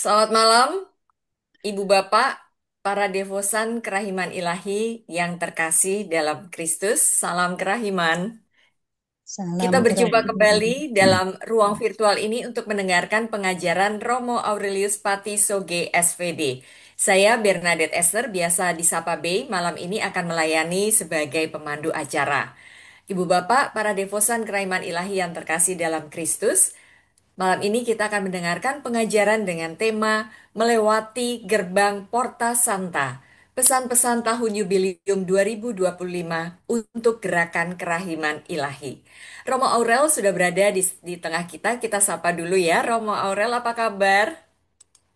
Selamat malam, Ibu Bapak, para devosan kerahiman ilahi yang terkasih dalam Kristus. Salam kerahiman. Salam Kita berjumpa kerahiman. kembali dalam ruang virtual ini untuk mendengarkan pengajaran Romo Aurelius Patisoge SVD. Saya Bernadette Esther, biasa disapa Bey, malam ini akan melayani sebagai pemandu acara. Ibu Bapak, para devosan kerahiman ilahi yang terkasih dalam Kristus, malam ini kita akan mendengarkan pengajaran dengan tema Melewati Gerbang Porta Santa. Pesan-pesan tahun Yubileum 2025 untuk Gerakan Kerahiman Ilahi. Romo Aurel sudah berada di tengah kita. Kita sapa dulu ya. Romo Aurel, apa kabar?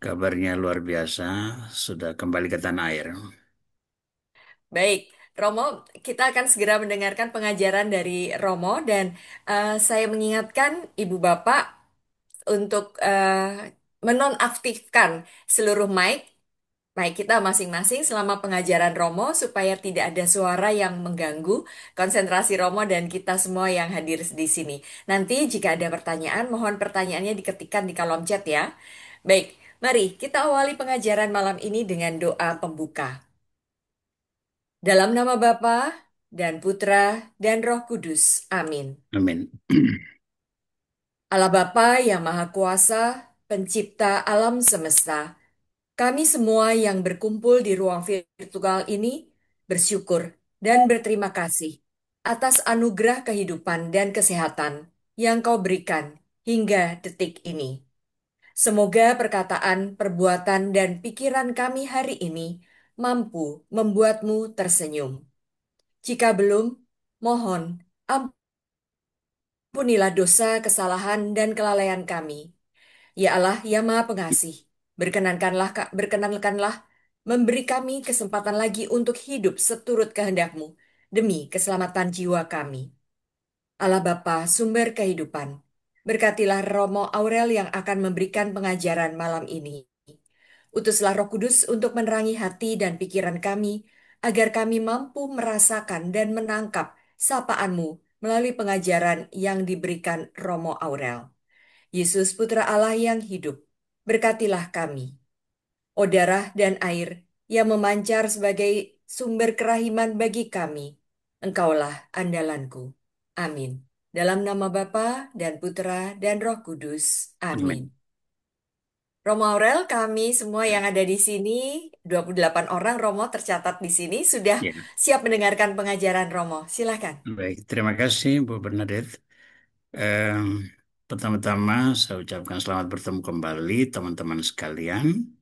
Kabarnya luar biasa, sudah kembali ke tanah air. Baik, Romo, kita akan segera mendengarkan pengajaran dari Romo dan saya mengingatkan Ibu Bapak untuk menonaktifkan seluruh mic kita masing-masing selama pengajaran Romo supaya tidak ada suara yang mengganggu konsentrasi Romo dan kita semua yang hadir di sini. Nanti jika ada pertanyaan, mohon pertanyaannya diketikkan di kolom chat ya. Baik, mari kita awali pengajaran malam ini dengan doa pembuka. Dalam nama Bapa dan Putra dan Roh Kudus. Amin. Amin. Allah Bapa yang Maha Kuasa, Pencipta alam semesta, kami semua yang berkumpul di ruang virtual ini bersyukur dan berterima kasih atas anugerah kehidupan dan kesehatan yang Kau berikan hingga detik ini. Semoga perkataan, perbuatan, dan pikiran kami hari ini mampu membuatmu tersenyum. Jika belum, mohon ampunilah dosa, kesalahan, dan kelalaian kami. Ya Allah yang Maha Pengasih, berkenankanlah memberi kami kesempatan lagi untuk hidup seturut kehendak-Mu demi keselamatan jiwa kami. Allah Bapa, sumber kehidupan, berkatilah Romo Aurel yang akan memberikan pengajaran malam ini. Utuslah Roh Kudus untuk menerangi hati dan pikiran kami, agar kami mampu merasakan dan menangkap sapaan-Mu melalui pengajaran yang diberikan Romo Aurel. Yesus Putra Allah yang hidup, berkatilah kami. O darah dan air yang memancar sebagai sumber kerahiman bagi kami, Engkaulah andalanku. Amin. Dalam nama Bapa dan Putra dan Roh Kudus. Amin. Amin. Romo Aurel, kami semua yang ada di sini, 28 orang Romo tercatat di sini, sudah Ya, siap mendengarkan pengajaran Romo. Silakan. baik. Terima kasih, Bu Bernadette. Em, Pertama-tama, saya ucapkan selamat bertemu kembali, teman-teman sekalian.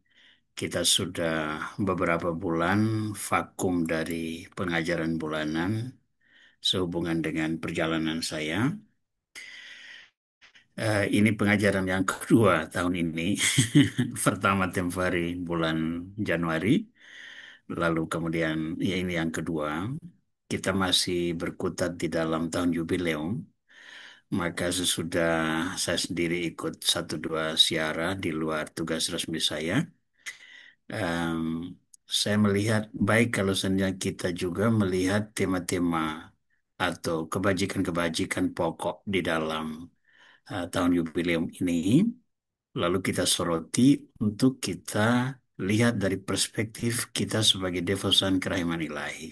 Kita sudah beberapa bulan vakum dari pengajaran bulanan sehubungan dengan perjalanan saya. Ini pengajaran yang kedua tahun ini. Pertama Februari bulan Januari, lalu kemudian ya ini yang kedua. Kita masih berkutat di dalam tahun jubileum. Maka sesudah saya sendiri ikut satu dua siara di luar tugas resmi saya, em, saya melihat baik kalau seandainya kita juga melihat tema-tema atau kebajikan-kebajikan pokok di dalam tahun jubileum ini. Lalu kita soroti untuk kita lihat dari perspektif kita sebagai devosan kerahiman ilahi.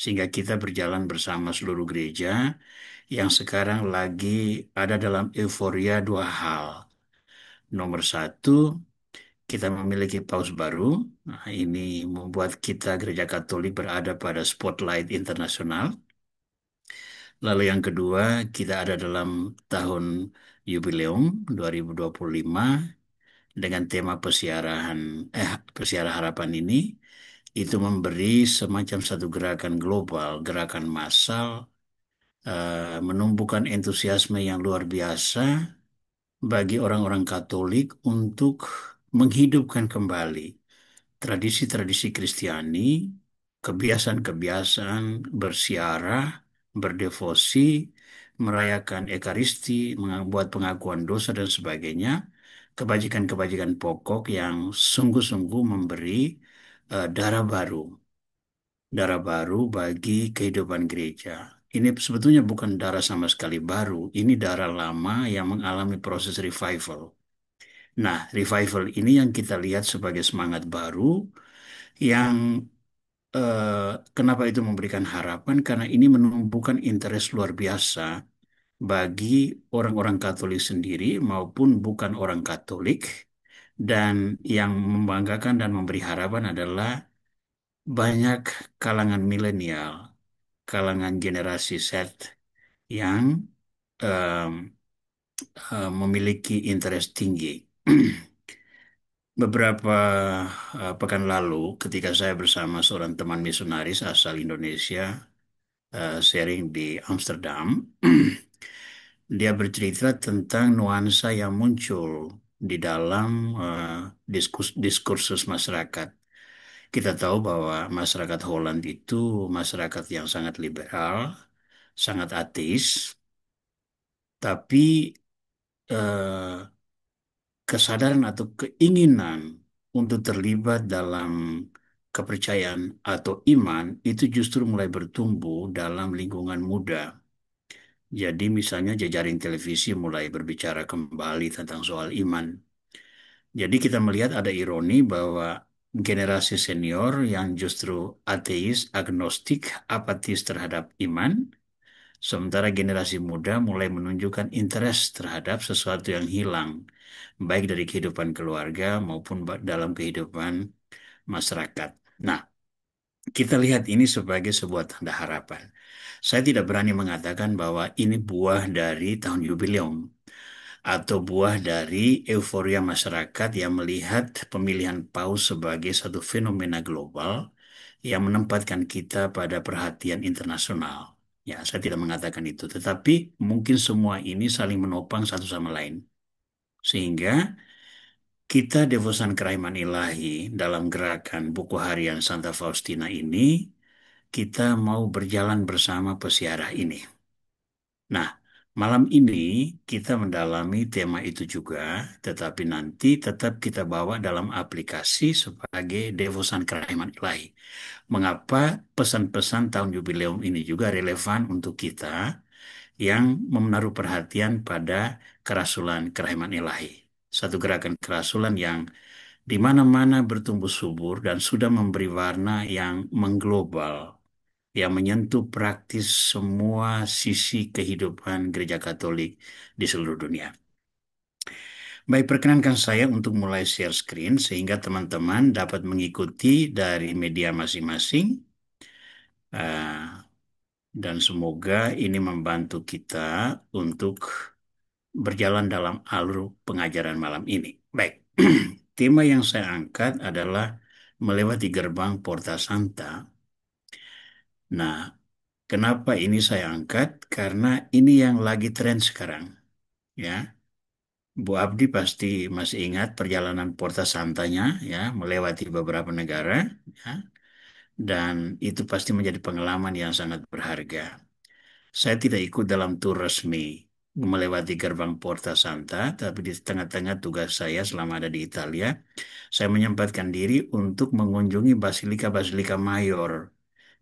Sehingga kita berjalan bersama seluruh gereja yang sekarang lagi ada dalam euforia dua hal. Nomor satu, kita memiliki paus baru. Nah, ini membuat kita gereja Katolik berada pada spotlight internasional. Lalu yang kedua, kita ada dalam tahun jubileum 2025 dengan tema pesiara harapan ini itu memberi semacam satu gerakan global, gerakan massal, menumbuhkan entusiasme yang luar biasa bagi orang-orang Katolik untuk menghidupkan kembali tradisi-tradisi Kristiani, kebiasaan-kebiasaan bersiarah, berdevosi, merayakan Ekaristi, membuat pengakuan dosa dan sebagainya, kebajikan-kebajikan pokok yang sungguh-sungguh memberi darah baru bagi kehidupan gereja. Ini sebetulnya bukan darah sama sekali baru, ini darah lama yang mengalami proses revival. Nah, revival ini yang kita lihat sebagai semangat baru yang kenapa itu memberikan harapan? Karena ini menumbuhkan interest luar biasa bagi orang-orang Katolik sendiri maupun bukan orang Katolik. Dan yang membanggakan dan memberi harapan adalah banyak kalangan milenial, kalangan generasi Z yang em, memiliki interest tinggi. Beberapa pekan lalu, ketika saya bersama seorang teman misionaris asal Indonesia, sharing di Amsterdam, dia bercerita tentang nuansa yang muncul di dalam diskursus masyarakat. Kita tahu bahwa masyarakat Holland itu masyarakat yang sangat liberal, sangat ateis, tapi eh, kesadaran atau keinginan untuk terlibat dalam kepercayaan atau iman itu justru mulai bertumbuh dalam lingkungan muda. Jadi misalnya jejaring televisi mulai berbicara kembali tentang soal iman. Jadi kita melihat ada ironi bahwa generasi senior yang justru ateis, agnostik, apatis terhadap iman, sementara generasi muda mulai menunjukkan interest terhadap sesuatu yang hilang, baik dari kehidupan keluarga maupun dalam kehidupan masyarakat. Nah, kita lihat ini sebagai sebuah tanda harapan. Saya tidak berani mengatakan bahwa ini buah dari tahun jubileum atau buah dari euforia masyarakat yang melihat pemilihan paus sebagai satu fenomena global yang menempatkan kita pada perhatian internasional. Ya, saya tidak mengatakan itu, tetapi mungkin semua ini saling menopang satu sama lain. Sehingga kita devosan kerahiman ilahi dalam gerakan buku harian Santa Faustina ini, kita mau berjalan bersama pesiarah ini. Nah, malam ini kita mendalami tema itu juga, tetapi nanti tetap kita bawa dalam aplikasi sebagai devosan kerahiman ilahi. Mengapa pesan-pesan tahun jubileum ini juga relevan untuk kita yang menaruh perhatian pada kerasulan kerahiman ilahi. Satu gerakan kerasulan yang di mana-mana bertumbuh subur dan sudah memberi warna yang mengglobal, yang menyentuh praktis semua sisi kehidupan Gereja Katolik di seluruh dunia. Baik, perkenankan saya untuk mulai share screen sehingga teman-teman dapat mengikuti dari media masing-masing. Dan semoga ini membantu kita untuk berjalan dalam alur pengajaran malam ini. Baik, tema yang saya angkat adalah melewati gerbang Porta Santa. Nah, kenapa ini saya angkat? Karena ini yang lagi tren sekarang, ya. Bu Abdi pasti masih ingat perjalanan Porta Santanya, ya, melewati beberapa negara, ya, dan itu pasti menjadi pengalaman yang sangat berharga. Saya tidak ikut dalam tur resmi melewati gerbang Porta Santa, tapi di tengah-tengah tugas saya selama ada di Italia, saya menyempatkan diri untuk mengunjungi Basilika-Basilika Mayor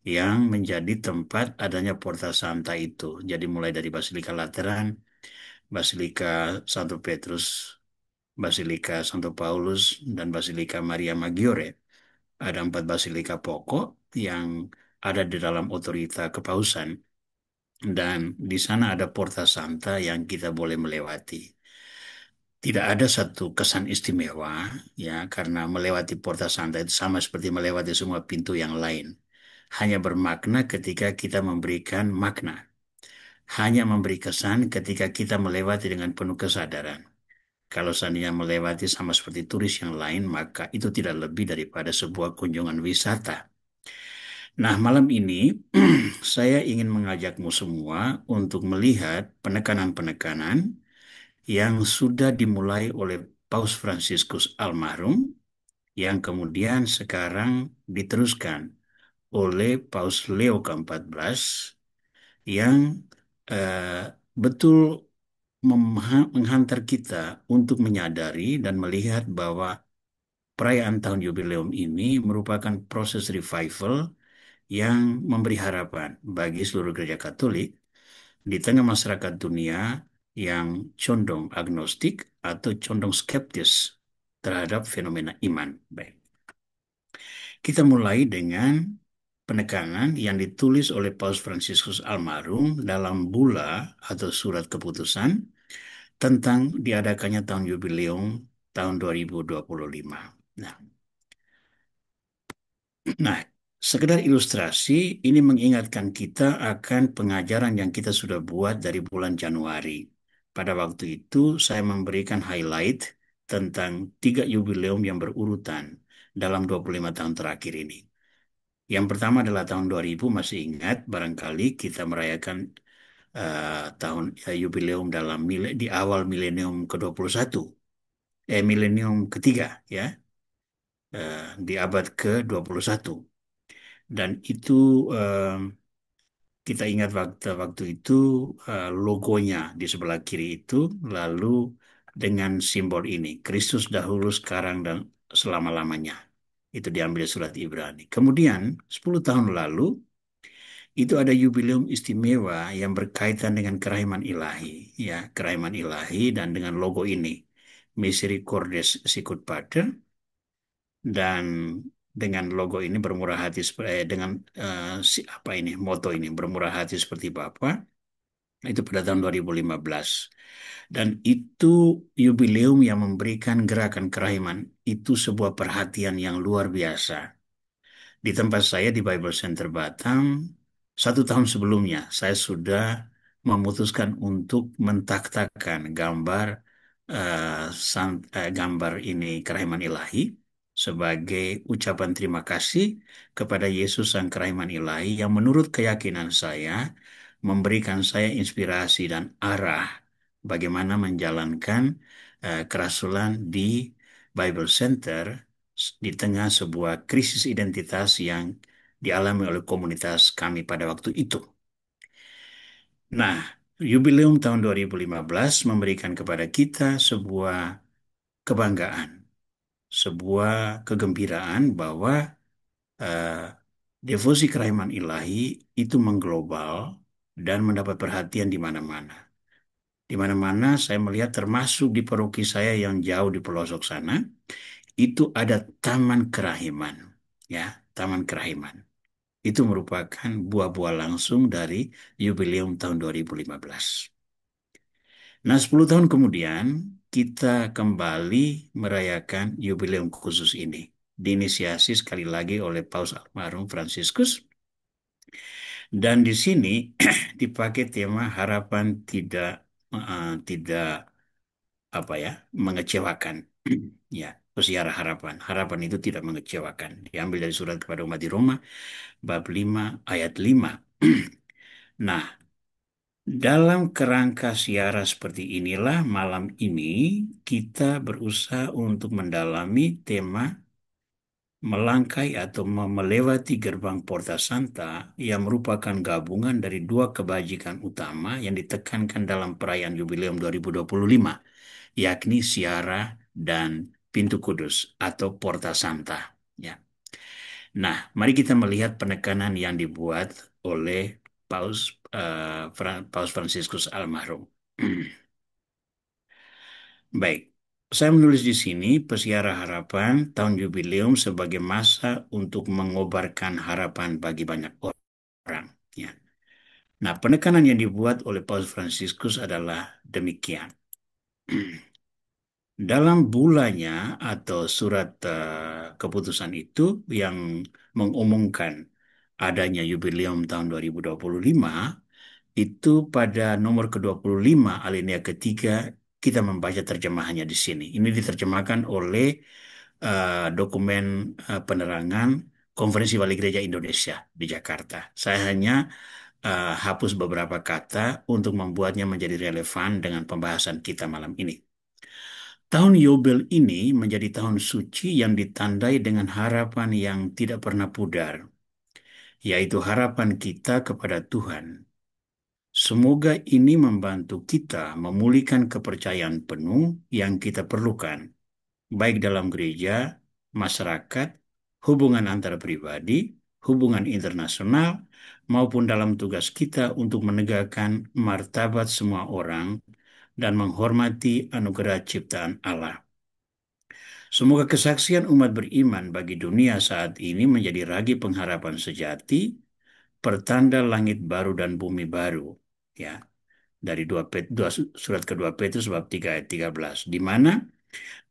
yang menjadi tempat adanya Porta Santa itu. Jadi mulai dari Basilika Lateran, Basilika Santo Petrus, Basilika Santo Paulus, dan Basilika Maria Maggiore. Ada 4 basilika pokok yang ada di dalam otorita kepausan. Dan di sana ada Porta Santa yang kita boleh melewati. Tidak ada satu kesan istimewa, ya, karena melewati Porta Santa itu sama seperti melewati semua pintu yang lain. Hanya bermakna ketika kita memberikan makna. Hanya memberi kesan ketika kita melewati dengan penuh kesadaran. Kalau seandainya melewati sama seperti turis yang lain, maka itu tidak lebih daripada sebuah kunjungan wisata. Nah, malam ini saya ingin mengajakmu semua untuk melihat penekanan-penekanan yang sudah dimulai oleh Paus Fransiskus almarhum, yang kemudian sekarang diteruskan oleh Paus Leo ke-14, yang betul menghantar kita untuk menyadari dan melihat bahwa perayaan tahun jubileum ini merupakan proses revival yang memberi harapan bagi seluruh gereja Katolik di tengah masyarakat dunia yang condong agnostik atau condong skeptis terhadap fenomena iman. Baik. Kita mulai dengan penekanan yang ditulis oleh Paus Fransiskus Almarhum dalam Bula atau Surat Keputusan tentang diadakannya tahun jubileum tahun 2025. Nah, nah, sekedar ilustrasi, ini mengingatkan kita akan pengajaran yang kita sudah buat dari bulan Januari. Pada waktu itu, saya memberikan highlight tentang 3 jubileum yang berurutan dalam 25 tahun terakhir ini. Yang pertama adalah tahun 2000, masih ingat, barangkali kita merayakan tahun jubileum di awal milenium ke-21, milenium ketiga, ya, di abad ke-21. Dan itu eh, kita ingat waktu itu logonya di sebelah kiri itu lalu dengan simbol ini, Kristus dahulu, sekarang, dan selama-lamanya. Itu diambil dari surat Ibrani. Kemudian 10 tahun lalu itu ada jubileum istimewa yang berkaitan dengan kerahiman ilahi, ya, kerahiman ilahi, dan dengan logo ini, Misericordes Sicut Pater, dan dengan logo ini bermurah hati dengan apa ini, moto ini, bermurah hati seperti Bapa, itu pada tahun 2015. Dan itu jubileum yang memberikan gerakan kerahiman itu sebuah perhatian yang luar biasa. Di tempat saya di Bible Center Batam, 1 tahun sebelumnya saya sudah memutuskan untuk mentaktakan gambar ini kerahiman ilahi sebagai ucapan terima kasih kepada Yesus Sang Kerahiman Ilahi yang menurut keyakinan saya memberikan saya inspirasi dan arah bagaimana menjalankan kerasulan di Bible Center di tengah sebuah krisis identitas yang dialami oleh komunitas kami pada waktu itu. Nah, jubileum tahun 2015 memberikan kepada kita sebuah kebanggaan, sebuah kegembiraan bahwa eh, devosi kerahiman ilahi itu mengglobal dan mendapat perhatian di mana-mana. Di mana-mana saya melihat, termasuk di paroki saya yang jauh di pelosok sana, itu ada Taman Kerahiman. Ya, Taman Kerahiman. Itu merupakan buah-buah langsung dari jubileum tahun 2015. Nah, 10 tahun kemudian kita kembali merayakan jubileum khusus ini. Diinisiasi sekali lagi oleh Paus Almarhum Fransiskus. Dan di sini dipakai tema harapan tidak apa ya, mengecewakan. Ya, Peziarah harapan. Harapan itu tidak mengecewakan. Diambil dari surat kepada umat di Roma bab 5 ayat 5. Nah, dalam kerangka siara seperti inilah malam ini kita berusaha untuk mendalami tema melangkai atau melewati gerbang Porta Santa yang merupakan gabungan dari 2 kebajikan utama yang ditekankan dalam perayaan Jubileum 2025, yakni siara dan pintu kudus atau Porta Santa. Ya. Nah, mari kita melihat penekanan yang dibuat oleh Paus Fransiskus Almarhum. Baik, saya menulis di sini Peziarah Harapan tahun jubileum sebagai masa untuk mengobarkan harapan bagi banyak orang. Ya. Nah, penekanan yang dibuat oleh Paus Fransiskus adalah demikian. Dalam bulannya atau surat keputusan itu yang mengumumkan adanya jubileum tahun 2025, itu pada nomor ke-25 alinea ketiga kita membaca terjemahannya di sini. Ini diterjemahkan oleh dokumen penerangan Konferensi Wali Gereja Indonesia di Jakarta. Saya hanya hapus beberapa kata untuk membuatnya menjadi relevan dengan pembahasan kita malam ini. Tahun Yobel ini menjadi tahun suci yang ditandai dengan harapan yang tidak pernah pudar, yaitu harapan kita kepada Tuhan. Semoga ini membantu kita memulihkan kepercayaan penuh yang kita perlukan, baik dalam gereja, masyarakat, hubungan antar pribadi, hubungan internasional, maupun dalam tugas kita untuk menegakkan martabat semua orang dan menghormati anugerah ciptaan Allah. Semoga kesaksian umat beriman bagi dunia saat ini menjadi ragi pengharapan sejati, pertanda langit baru dan bumi baru. Ya, dari surat kedua Petrus bab 3 ayat 13, di mana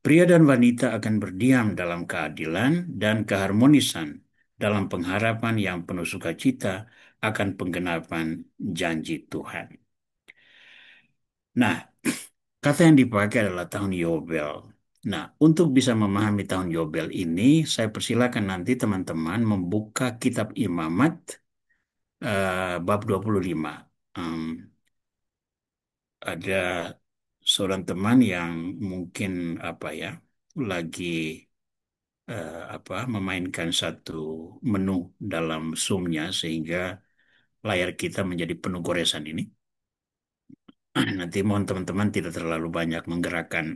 pria dan wanita akan berdiam dalam keadilan dan keharmonisan dalam pengharapan yang penuh sukacita akan penggenapan janji Tuhan. Nah, kata yang dipakai adalah tahun Yobel. Nah, untuk bisa memahami tahun Yobel ini, saya persilakan nanti teman-teman membuka kitab Imamat bab 25. Em, ada seorang teman yang mungkin apa ya, lagi memainkan satu menu dalam Zoom-nya sehingga layar kita menjadi penuh goresan ini. Nanti mohon teman-teman tidak terlalu banyak menggerakkan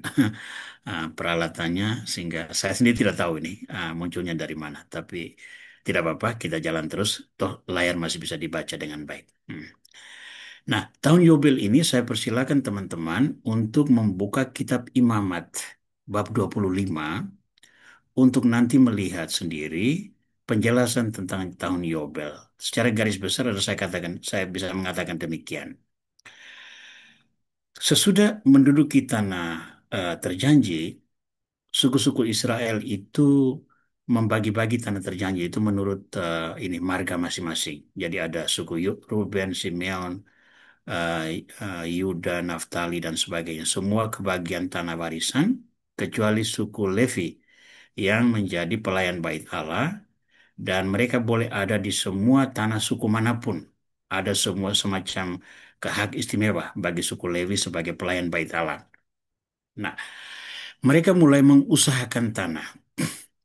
peralatannya sehingga saya sendiri tidak tahu ini munculnya dari mana. Tapi tidak apa-apa, kita jalan terus. Toh layar masih bisa dibaca dengan baik. Nah, tahun Yobel ini saya persilakan teman-teman untuk membuka kitab Imamat bab 25 untuk nanti melihat sendiri penjelasan tentang tahun Yobel. Secara garis besar saya bisa mengatakan demikian. Sesudah menduduki tanah terjanji, suku-suku Israel itu membagi-bagi tanah terjanji itu menurut ini marga masing-masing. Jadi ada suku Ruben, Simeon, eh, Yuda, Naftali dan sebagainya. Semua kebagian tanah warisan kecuali suku Levi yang menjadi pelayan bait Allah dan mereka boleh ada di semua tanah suku manapun. Ada semua semacam hak istimewa bagi suku Levi sebagai pelayan bait Allah. Nah, mereka mulai mengusahakan tanah.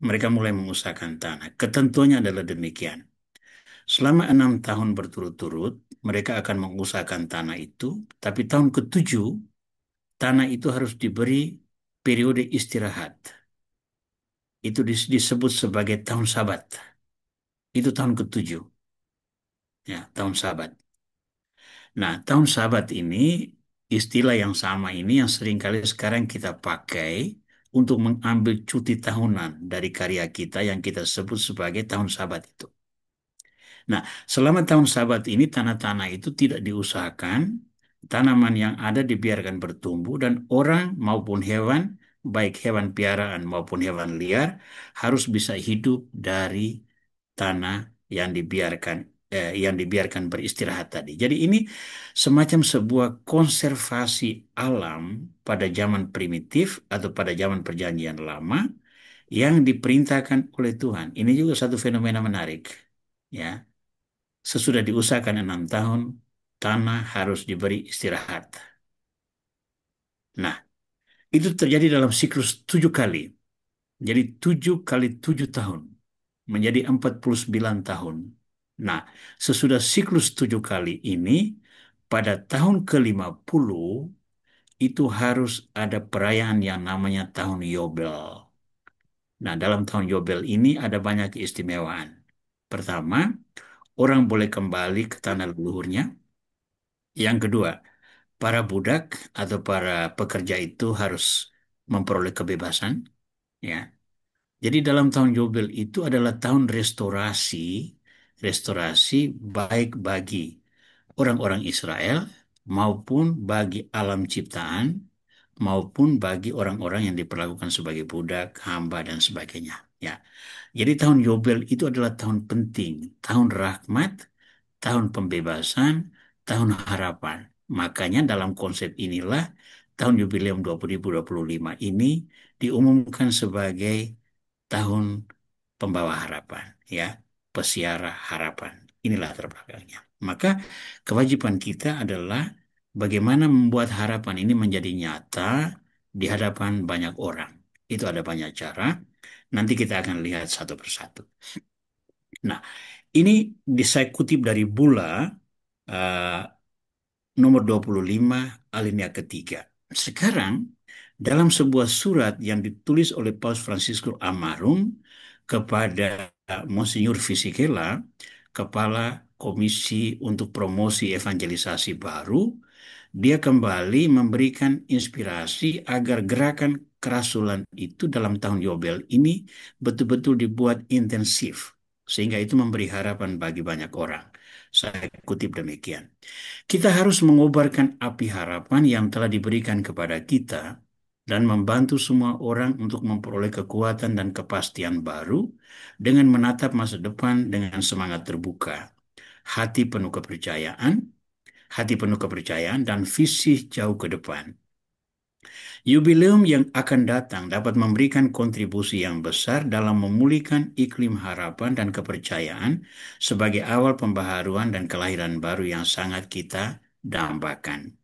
Mereka mulai mengusahakan tanah. Ketentuannya adalah demikian. Selama 6 tahun berturut-turut, mereka akan mengusahakan tanah itu. Tapi tahun ketujuh, tanah itu harus diberi periode istirahat. Itu disebut sebagai tahun Sabat. Itu tahun ketujuh, ya, tahun Sabat. Nah, tahun Sabat ini, istilah yang sama ini yang seringkali sekarang kita pakai untuk mengambil cuti tahunan dari karya kita yang kita sebut sebagai tahun Sabat itu. Nah, selama tahun Sabat ini tanah-tanah itu tidak diusahakan, tanaman yang ada dibiarkan bertumbuh dan orang maupun hewan, baik hewan piaraan maupun hewan liar, harus bisa hidup dari tanah yang dibiarkan beristirahat tadi. Jadi ini semacam sebuah konservasi alam pada zaman primitif atau pada zaman perjanjian lama yang diperintahkan oleh Tuhan. Ini juga satu fenomena menarik. Ya, sesudah diusahakan 6 tahun, tanah harus diberi istirahat. Nah, itu terjadi dalam siklus 7 kali. Jadi 7 kali 7 tahun menjadi 49 tahun. Nah, sesudah siklus 7 kali ini, pada tahun ke-50 itu harus ada perayaan yang namanya tahun Yobel. Nah, dalam tahun Yobel ini ada banyak keistimewaan. Pertama, orang boleh kembali ke tanah leluhurnya. Yang kedua, para budak atau para pekerja itu harus memperoleh kebebasan, ya. Jadi dalam tahun Yobel itu adalah tahun restorasi, restorasi baik bagi orang-orang Israel maupun bagi alam ciptaan maupun bagi orang-orang yang diperlakukan sebagai budak, hamba dan sebagainya. Ya. Jadi tahun Yobel itu adalah tahun penting, tahun rahmat, tahun pembebasan, tahun harapan. Makanya dalam konsep inilah tahun Jubileum 2025 ini diumumkan sebagai tahun pembawa harapan, ya, pesiara harapan. Inilah terbelakangnya. Maka kewajiban kita adalah bagaimana membuat harapan ini menjadi nyata di hadapan banyak orang. Itu ada banyak cara. Nanti kita akan lihat satu persatu. Nah, ini saya kutip dari Bula eh, nomor 25 alinea ketiga. Sekarang dalam sebuah surat yang ditulis oleh Paus Fransiskus Amarung kepada Monsinyur Fisichella, Kepala Komisi untuk Promosi Evangelisasi Baru, Dia kembali memberikan inspirasi agar gerakan kerasulan itu dalam tahun Yobel ini betul-betul dibuat intensif, sehingga itu memberi harapan bagi banyak orang. Saya kutip demikian. Kita harus mengobarkan api harapan yang telah diberikan kepada kita dan membantu semua orang untuk memperoleh kekuatan dan kepastian baru dengan menatap masa depan dengan semangat terbuka, hati penuh kepercayaan, dan visi jauh ke depan. Jubileum yang akan datang dapat memberikan kontribusi yang besar dalam memulihkan iklim harapan dan kepercayaan sebagai awal pembaharuan dan kelahiran baru yang sangat kita dambakan.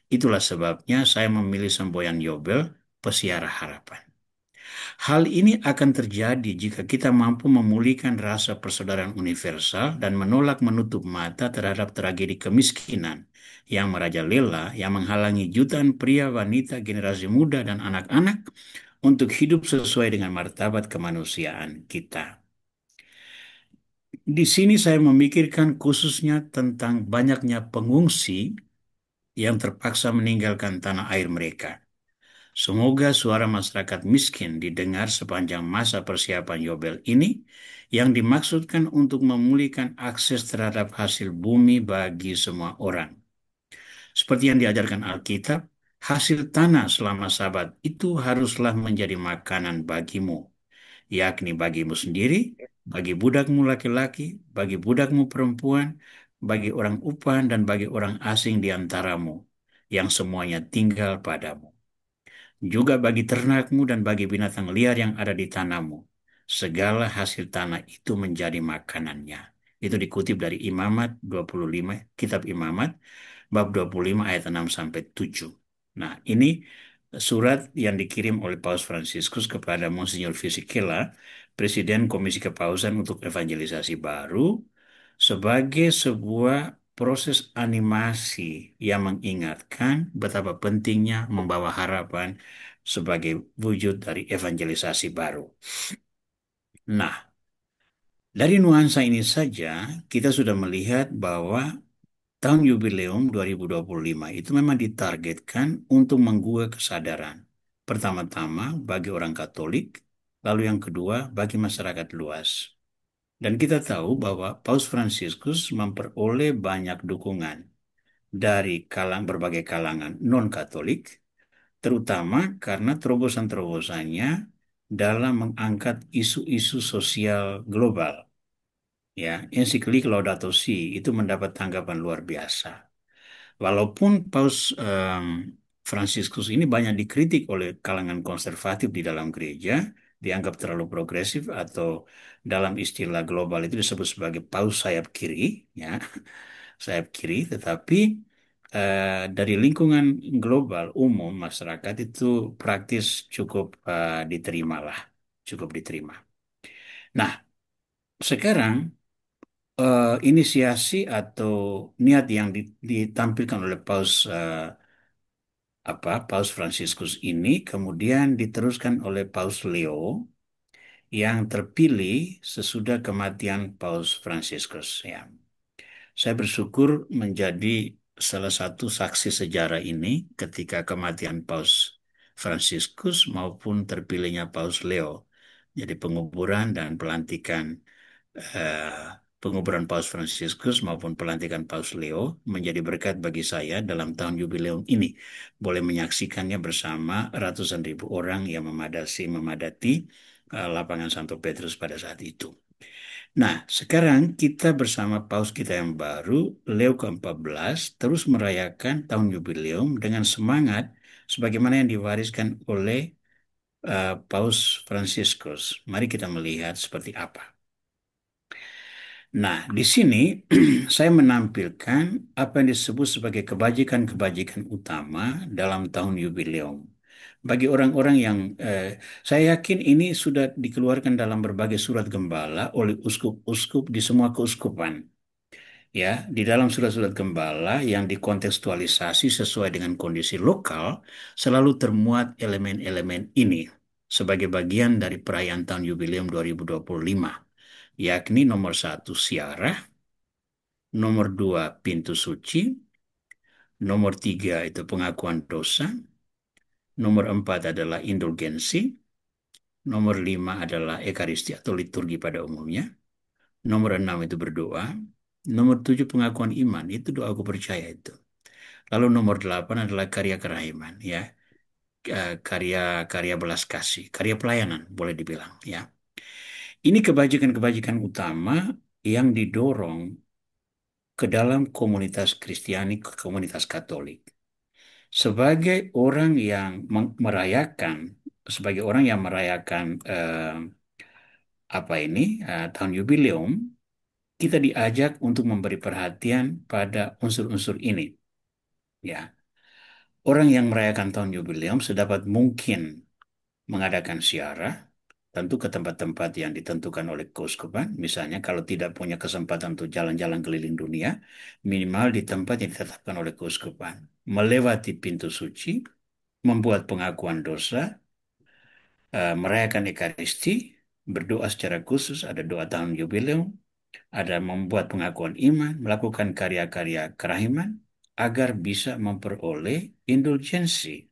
Itulah sebabnya saya memilih semboyan Yobel, Pesiara Harapan. Hal ini akan terjadi jika kita mampu memulihkan rasa persaudaraan universal dan menolak menutup mata terhadap tragedi kemiskinan yang merajalela yang menghalangi jutaan pria, wanita, generasi muda, dan anak-anak untuk hidup sesuai dengan martabat kemanusiaan kita. Di sini saya memikirkan khususnya tentang banyaknya pengungsi yang terpaksa meninggalkan tanah air mereka. Semoga suara masyarakat miskin didengar sepanjang masa persiapan Yobel ini yang dimaksudkan untuk memulihkan akses terhadap hasil bumi bagi semua orang. Seperti yang diajarkan Alkitab, hasil tanah selama Sabat itu haruslah menjadi makanan bagimu, yakni bagimu sendiri, bagi budakmu laki-laki, bagi budakmu perempuan, bagi orang upah dan bagi orang asing di antaramu, yang semuanya tinggal padamu, juga bagi ternakmu dan bagi binatang liar yang ada di tanahmu. Segala hasil tanah itu menjadi makanannya. Itu dikutip dari Imamat 25, Kitab Imamat, bab 25 ayat 6 sampai 7. Nah, ini surat yang dikirim oleh Paus Fransiskus kepada Monsignor Fisichella, Presiden Komisi Kepausan untuk Evangelisasi Baru, sebagai sebuah proses animasi yang mengingatkan betapa pentingnya membawa harapan sebagai wujud dari evangelisasi baru. Nah, dari nuansa ini saja kita sudah melihat bahwa tahun Jubileum 2025 itu memang ditargetkan untuk menggugah kesadaran. Pertama-tama bagi orang Katolik, lalu yang kedua bagi masyarakat luas. Dan kita tahu bahwa Paus Fransiskus memperoleh banyak dukungan dari berbagai kalangan non-Katolik, terutama karena terobosan-terobosannya dalam mengangkat isu-isu sosial global. Ya, ensiklik Laudato Si itu mendapat tanggapan luar biasa. Walaupun Paus Fransiskus ini banyak dikritik oleh kalangan konservatif di dalam gereja, dianggap terlalu progresif atau dalam istilah global itu disebut sebagai Paus sayap kiri, ya, sayap kiri. Tetapi dari lingkungan global umum masyarakat itu praktis cukup diterima lah, cukup diterima. Nah, sekarang inisiasi atau niat yang ditampilkan oleh Paus Fransiskus ini kemudian diteruskan oleh Paus Leo yang terpilih sesudah kematian Paus Fransiskus, ya. Saya bersyukur menjadi salah satu saksi sejarah ini ketika kematian Paus Fransiskus maupun terpilihnya Paus Leo. Jadi eh, penguburan Paus Fransiskus maupun pelantikan Paus Leo menjadi berkat bagi saya dalam tahun jubileum ini. Boleh menyaksikannya bersama ratusan ribu orang yang memadati lapangan Santo Petrus pada saat itu. Nah, sekarang kita bersama Paus kita yang baru, Leo ke-14, terus merayakan tahun jubileum dengan semangat sebagaimana yang diwariskan oleh Paus Fransiskus. Mari kita melihat seperti apa. Nah, di sini saya menampilkan apa yang disebut sebagai kebajikan-kebajikan utama dalam tahun jubileum. Bagi orang-orang yang saya yakin ini sudah dikeluarkan dalam berbagai surat gembala oleh uskup-uskup di semua keuskupan. Ya, di dalam surat-surat gembala yang dikontekstualisasi sesuai dengan kondisi lokal selalu termuat elemen-elemen ini sebagai bagian dari perayaan tahun jubileum 2025, yakni nomor satu siarah, nomor dua pintu suci, Nomor tiga itu pengakuan dosa. Nomor empat adalah indulgensi. Nomor lima adalah ekaristi atau liturgi pada umumnya. Nomor enam itu berdoa. Nomor tujuh pengakuan iman. Itu doa aku percaya itu. Lalu nomor delapan adalah karya kerahiman, ya. Karya-karya belas kasih, karya pelayanan, boleh dibilang, ya. Ini kebajikan-kebajikan utama yang didorong ke dalam komunitas Kristiani, komunitas Katolik. Sebagai orang yang merayakan, sebagai orang yang merayakan apa ini tahun jubileum, kita diajak untuk memberi perhatian pada unsur-unsur ini. Ya, orang yang merayakan tahun jubileum sedapat mungkin mengadakan ziarah, tentu ke tempat-tempat yang ditentukan oleh keuskupan. Misalnya kalau tidak punya kesempatan untuk jalan-jalan keliling dunia, minimal di tempat yang ditetapkan oleh keuskupan. Melewati pintu suci, membuat pengakuan dosa, merayakan Ekaristi, berdoa secara khusus, ada doa tahun jubileum, ada membuat pengakuan iman, melakukan karya-karya kerahiman, agar bisa memperoleh indulgensi.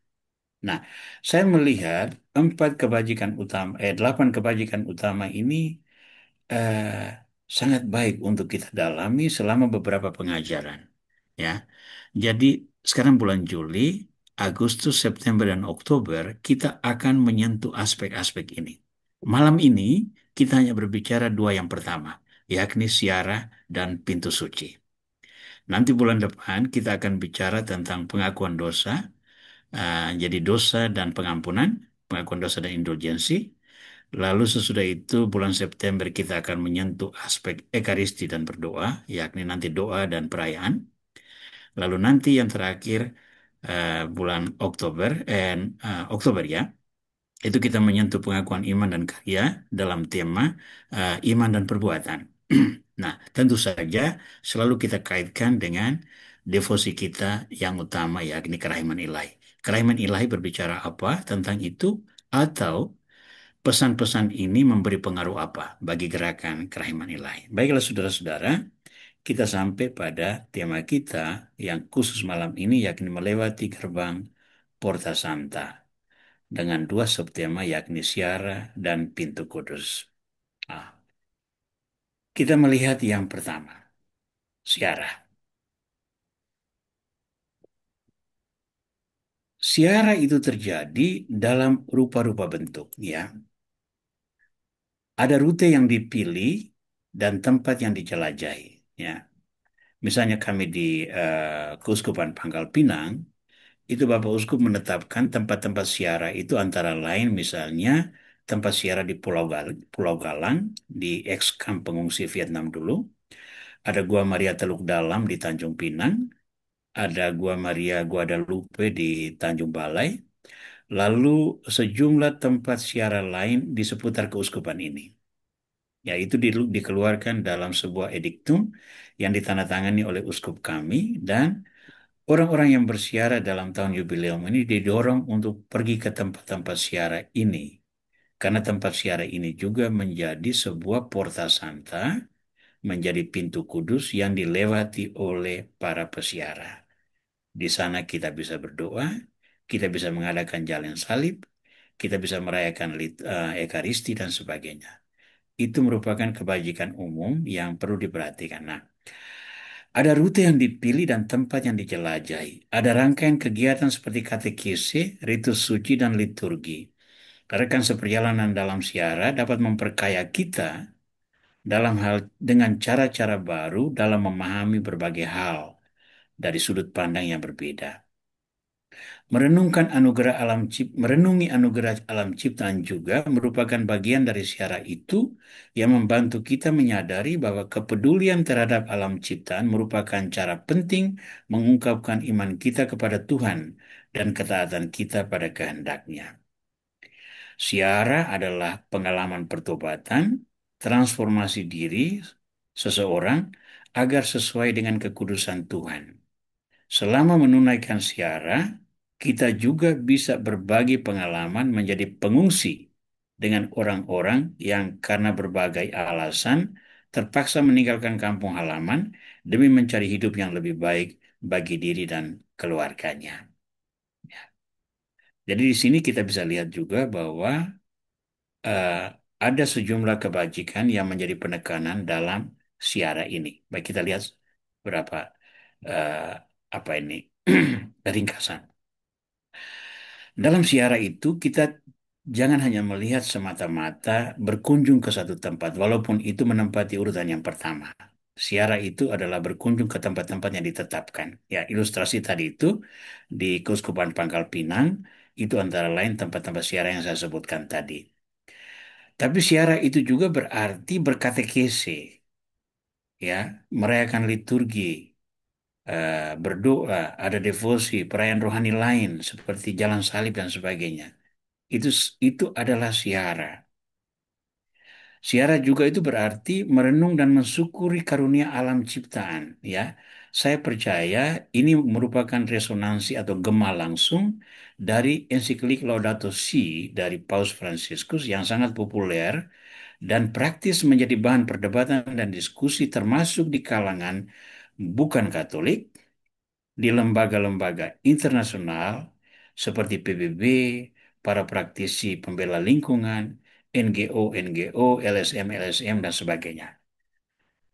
Nah, saya melihat delapan kebajikan utama ini eh, sangat baik untuk kita dalami selama beberapa pengajaran. Ya, jadi sekarang bulan Juli, Agustus, September, dan Oktober kita akan menyentuh aspek-aspek ini. Malam ini kita hanya berbicara dua yang pertama, yakni siara dan pintu suci. Nanti bulan depan kita akan bicara tentang pengakuan dosa, jadi dosa dan pengampunan, pengakuan dosa dan indulgensi. Lalu sesudah itu bulan September kita akan menyentuh aspek ekaristi dan berdoa, yakni nanti doa dan perayaan. Lalu nanti yang terakhir bulan Oktober ya, itu kita menyentuh pengakuan iman dan karya dalam tema iman dan perbuatan. Nah, tentu saja selalu kita kaitkan dengan devosi kita yang utama yakni kerahiman ilahi. Kerahiman ilahi berbicara apa tentang itu atau pesan-pesan ini memberi pengaruh apa bagi gerakan kerahiman ilahi. Baiklah saudara-saudara, kita sampai pada tema kita yang khusus malam ini yakni melewati gerbang Porta Santa dengan dua subtema yakni siara dan pintu kudus. Ah, kita melihat yang pertama, siara. Siara itu terjadi dalam rupa-rupa bentuk, ya. Ada rute yang dipilih dan tempat yang dijelajahi, ya. Misalnya kami di Keuskupan Pangkal Pinang, itu Bapak Uskup menetapkan tempat-tempat siara itu antara lain misalnya tempat siara di Pulau Galang, di ex-kamp pengungsi Vietnam dulu, ada Gua Maria Teluk Dalam di Tanjung Pinang, ada Gua Maria Guadalupe di Tanjung Balai, lalu sejumlah tempat siara lain di seputar keuskupan ini. Ya, itu dikeluarkan dalam sebuah ediktum yang ditandatangani oleh uskup kami dan orang-orang yang bersiara dalam tahun jubileum ini didorong untuk pergi ke tempat-tempat siara ini. Karena tempat siara ini juga menjadi sebuah porta santa, menjadi pintu kudus yang dilewati oleh para pesiara. Di sana kita bisa berdoa, kita bisa mengadakan jalan salib, kita bisa merayakan ekaristi dan sebagainya. Itu merupakan kebajikan umum yang perlu diperhatikan. Nah, ada rute yang dipilih dan tempat yang dijelajahi. Ada rangkaian kegiatan seperti katekese, ritus suci, dan liturgi. Rekan seperjalanan dalam siara dapat memperkaya kita dalam hal dengan cara-cara baru dalam memahami berbagai hal dari sudut pandang yang berbeda. Merenungi anugerah alam ciptaan juga merupakan bagian dari siara itu yang membantu kita menyadari bahwa kepedulian terhadap alam ciptaan merupakan cara penting mengungkapkan iman kita kepada Tuhan dan ketaatan kita pada kehendaknya. Siara adalah pengalaman pertobatan, transformasi diri seseorang agar sesuai dengan kekudusan Tuhan. Selama menunaikan siara, kita juga bisa berbagi pengalaman menjadi pengungsi dengan orang-orang yang karena berbagai alasan terpaksa meninggalkan kampung halaman demi mencari hidup yang lebih baik bagi diri dan keluarganya. Jadi di sini kita bisa lihat juga bahwa eh, ada sejumlah kebajikan yang menjadi penekanan dalam siara ini. Baik, kita lihat berapa eh, apa ini ringkasan. Dalam siara itu kita jangan hanya melihat semata-mata berkunjung ke satu tempat, walaupun itu menempati urutan yang pertama. Siara itu adalah berkunjung ke tempat-tempat yang ditetapkan. Ya, ilustrasi tadi itu di Keuskupan Pangkal Pinang itu antara lain tempat-tempat siara yang saya sebutkan tadi. Tapi siara itu juga berarti berkatekese, ya, merayakan liturgi, berdoa, ada devosi, perayaan rohani lain seperti jalan salib dan sebagainya. Itu itu adalah siara. Siara juga itu berarti merenung dan mensyukuri karunia alam ciptaan, ya. Saya percaya ini merupakan resonansi atau gema langsung dari ensiklik Laudato Si dari Paus Fransiskus yang sangat populer dan praktis menjadi bahan perdebatan dan diskusi termasuk di kalangan bukan Katolik, di lembaga-lembaga internasional seperti PBB, para praktisi pembela lingkungan, NGO, LSM, dan sebagainya.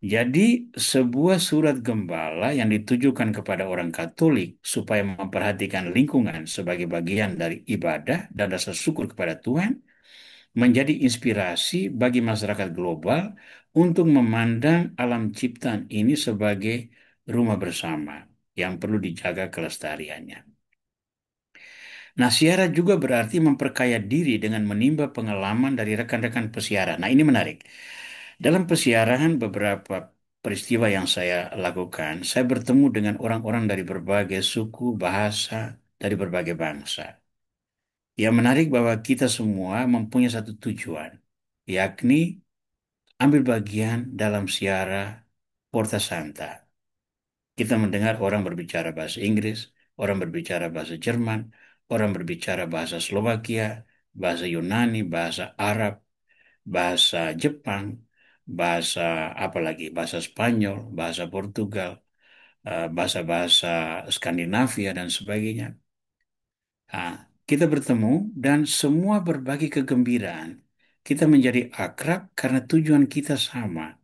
Jadi, sebuah surat gembala yang ditujukan kepada orang Katolik supaya memperhatikan lingkungan sebagai bagian dari ibadah dan rasa syukur kepada Tuhan menjadi inspirasi bagi masyarakat global untuk memandang alam ciptaan ini sebagai rumah bersama yang perlu dijaga kelestariannya. Nah, siara juga berarti memperkaya diri dengan menimba pengalaman dari rekan-rekan pesiaran. Nah, ini menarik. Dalam pesiaran beberapa peristiwa yang saya lakukan, saya bertemu dengan orang-orang dari berbagai suku, bahasa, dari berbagai bangsa. Yang menarik bahwa kita semua mempunyai satu tujuan, yakni ambil bagian dalam siara Porta Santa. Kita mendengar orang berbicara bahasa Inggris, orang berbicara bahasa Jerman, orang berbicara bahasa Slovakia, bahasa Yunani, bahasa Arab, bahasa Jepang, bahasa apa lagi? Bahasa Spanyol, bahasa Portugal, bahasa-bahasa Skandinavia dan sebagainya. Nah, kita bertemu dan semua berbagi kegembiraan. Kita menjadi akrab karena tujuan kita sama,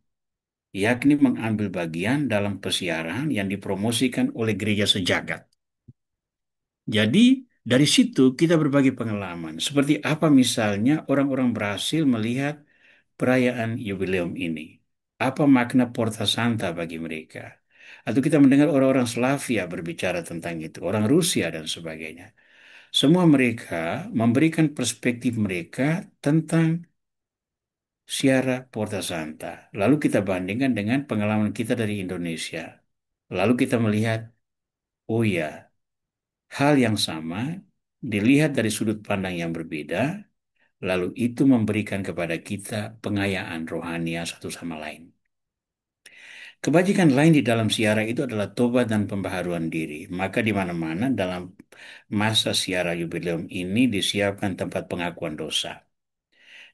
yakni mengambil bagian dalam pesiaran yang dipromosikan oleh gereja sejagat. Jadi, dari situ kita berbagi pengalaman. Seperti apa misalnya orang-orang berhasil melihat perayaan jubileum ini. Apa makna Porta Santa bagi mereka? Atau kita mendengar orang-orang Slavia berbicara tentang itu, orang Rusia dan sebagainya. Semua mereka memberikan perspektif mereka tentang Siara Porta Santa. Lalu kita bandingkan dengan pengalaman kita dari Indonesia. Lalu kita melihat, oh ya, hal yang sama dilihat dari sudut pandang yang berbeda, lalu itu memberikan kepada kita pengayaan rohania satu sama lain. Kebajikan lain di dalam siara itu adalah tobat dan pembaharuan diri. Maka di mana-mana dalam masa siara jubileum ini disiapkan tempat pengakuan dosa.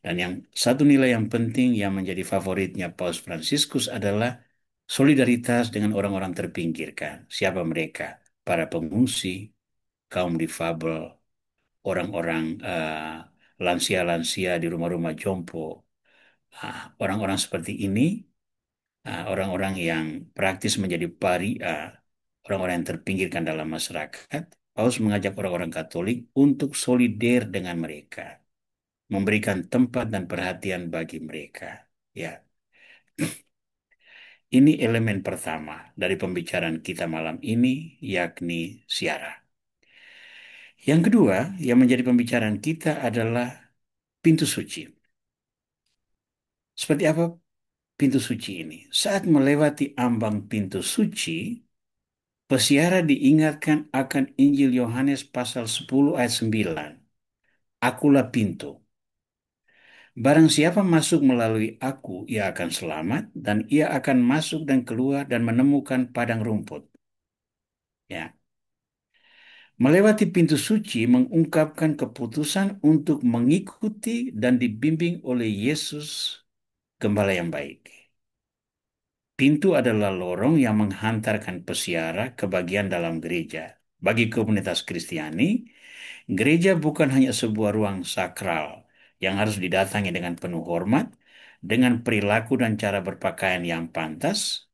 Dan yang satu nilai yang penting yang menjadi favoritnya Paus Fransiskus adalah solidaritas dengan orang-orang terpinggirkan. Siapa mereka? Para pengungsi, kaum difabel, orang-orang lansia-lansia di rumah-rumah jompo. Orang-orang seperti ini, orang-orang yang praktis menjadi paria, orang-orang yang terpinggirkan dalam masyarakat. Paus mengajak orang-orang Katolik untuk solider dengan mereka, memberikan tempat dan perhatian bagi mereka. Ya, ini elemen pertama dari pembicaraan kita malam ini, yakni siara. Yang kedua, yang menjadi pembicaraan kita adalah pintu suci. Seperti apa pintu suci ini? Saat melewati ambang pintu suci, pesiara diingatkan akan Injil Yohanes pasal 10 ayat 9. Akulah pintu. Barang siapa masuk melalui aku, ia akan selamat, dan ia akan masuk dan keluar dan menemukan padang rumput. Ya, melewati pintu suci mengungkapkan keputusan untuk mengikuti dan dibimbing oleh Yesus, Gembala yang baik. Pintu adalah lorong yang menghantarkan peziarah ke bagian dalam gereja. Bagi komunitas Kristiani, gereja bukan hanya sebuah ruang sakral yang harus didatangi dengan penuh hormat, dengan perilaku dan cara berpakaian yang pantas,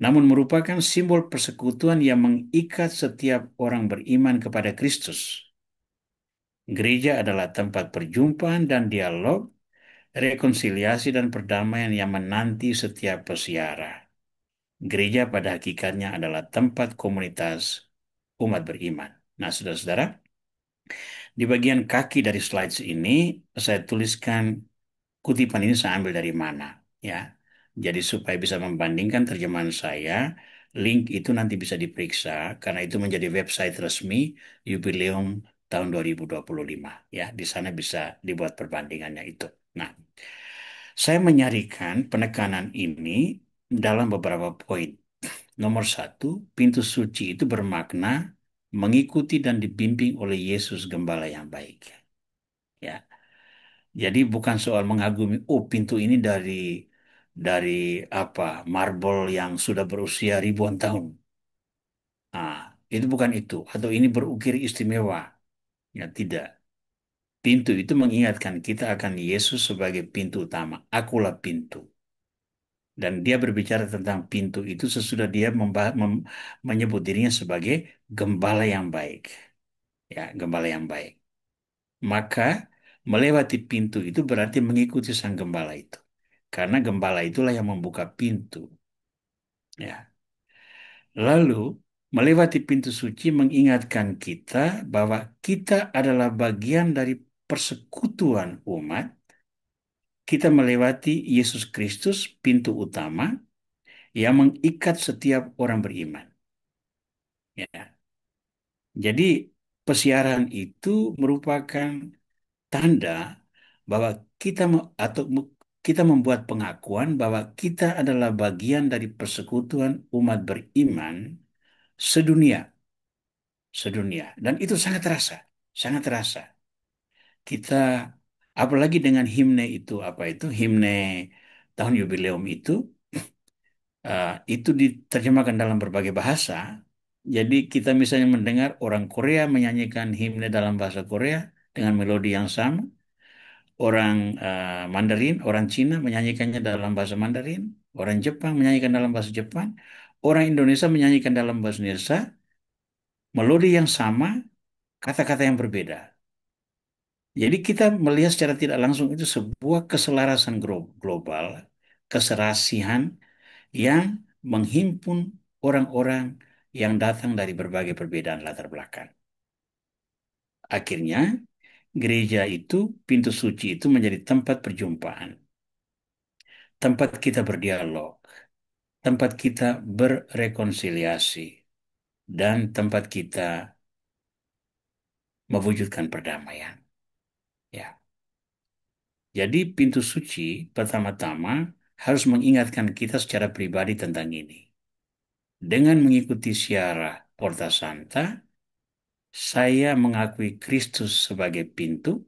namun merupakan simbol persekutuan yang mengikat setiap orang beriman kepada Kristus. Gereja adalah tempat perjumpaan dan dialog, rekonsiliasi dan perdamaian yang menanti setiap peziarah. Gereja pada hakikatnya adalah tempat komunitas umat beriman. Nah, saudara-saudara, di bagian kaki dari slides ini saya tuliskan kutipan ini saya ambil dari mana, ya. Jadi supaya bisa membandingkan terjemahan saya, link itu nanti bisa diperiksa karena itu menjadi website resmi Yubileum tahun 2025, ya. Di sana bisa dibuat perbandingannya itu. Nah, saya menyarikan penekanan ini dalam beberapa poin. Nomor satu, pintu suci itu bermakna mengikuti dan dibimbing oleh Yesus Gembala yang baik. Ya, jadi bukan soal mengagumi, oh pintu ini dari apa marble yang sudah berusia ribuan tahun. Ah, itu bukan itu. Atau ini berukir istimewa. Ya, tidak. Pintu itu mengingatkan kita akan Yesus sebagai pintu utama. Akulah pintu. Dan dia berbicara tentang pintu itu sesudah dia menyebut dirinya sebagai gembala yang baik. Ya, gembala yang baik. Maka melewati pintu itu berarti mengikuti sang gembala itu. Karena gembala itulah yang membuka pintu. Ya. Lalu melewati pintu suci mengingatkan kita bahwa kita adalah bagian dari persekutuan umat. Kita melewati Yesus Kristus, pintu utama yang mengikat setiap orang beriman. Ya. Jadi pesiaran itu merupakan tanda bahwa kita membuat pengakuan bahwa kita adalah bagian dari persekutuan umat beriman sedunia, sedunia. Dan itu sangat terasa, sangat terasa. Kita apalagi dengan himne itu apa itu himne tahun jubileum itu diterjemahkan dalam berbagai bahasa. Jadi kita misalnya mendengar orang Korea menyanyikan himne dalam bahasa Korea dengan melodi yang sama, orang Mandarin, orang Cina menyanyikannya dalam bahasa Mandarin, orang Jepang menyanyikan dalam bahasa Jepang, orang Indonesia menyanyikan dalam bahasa Indonesia, melodi yang sama, kata-kata yang berbeda. Jadi kita melihat secara tidak langsung itu sebuah keselarasan global, keserasihan yang menghimpun orang-orang yang datang dari berbagai perbedaan latar belakang. Akhirnya, gereja itu, pintu suci itu menjadi tempat perjumpaan, tempat kita berdialog, tempat kita berrekonsiliasi, dan tempat kita mewujudkan perdamaian. Ya, jadi pintu suci pertama-tama harus mengingatkan kita secara pribadi tentang ini. Dengan mengikuti siarah Porta Santa, saya mengakui Kristus sebagai pintu,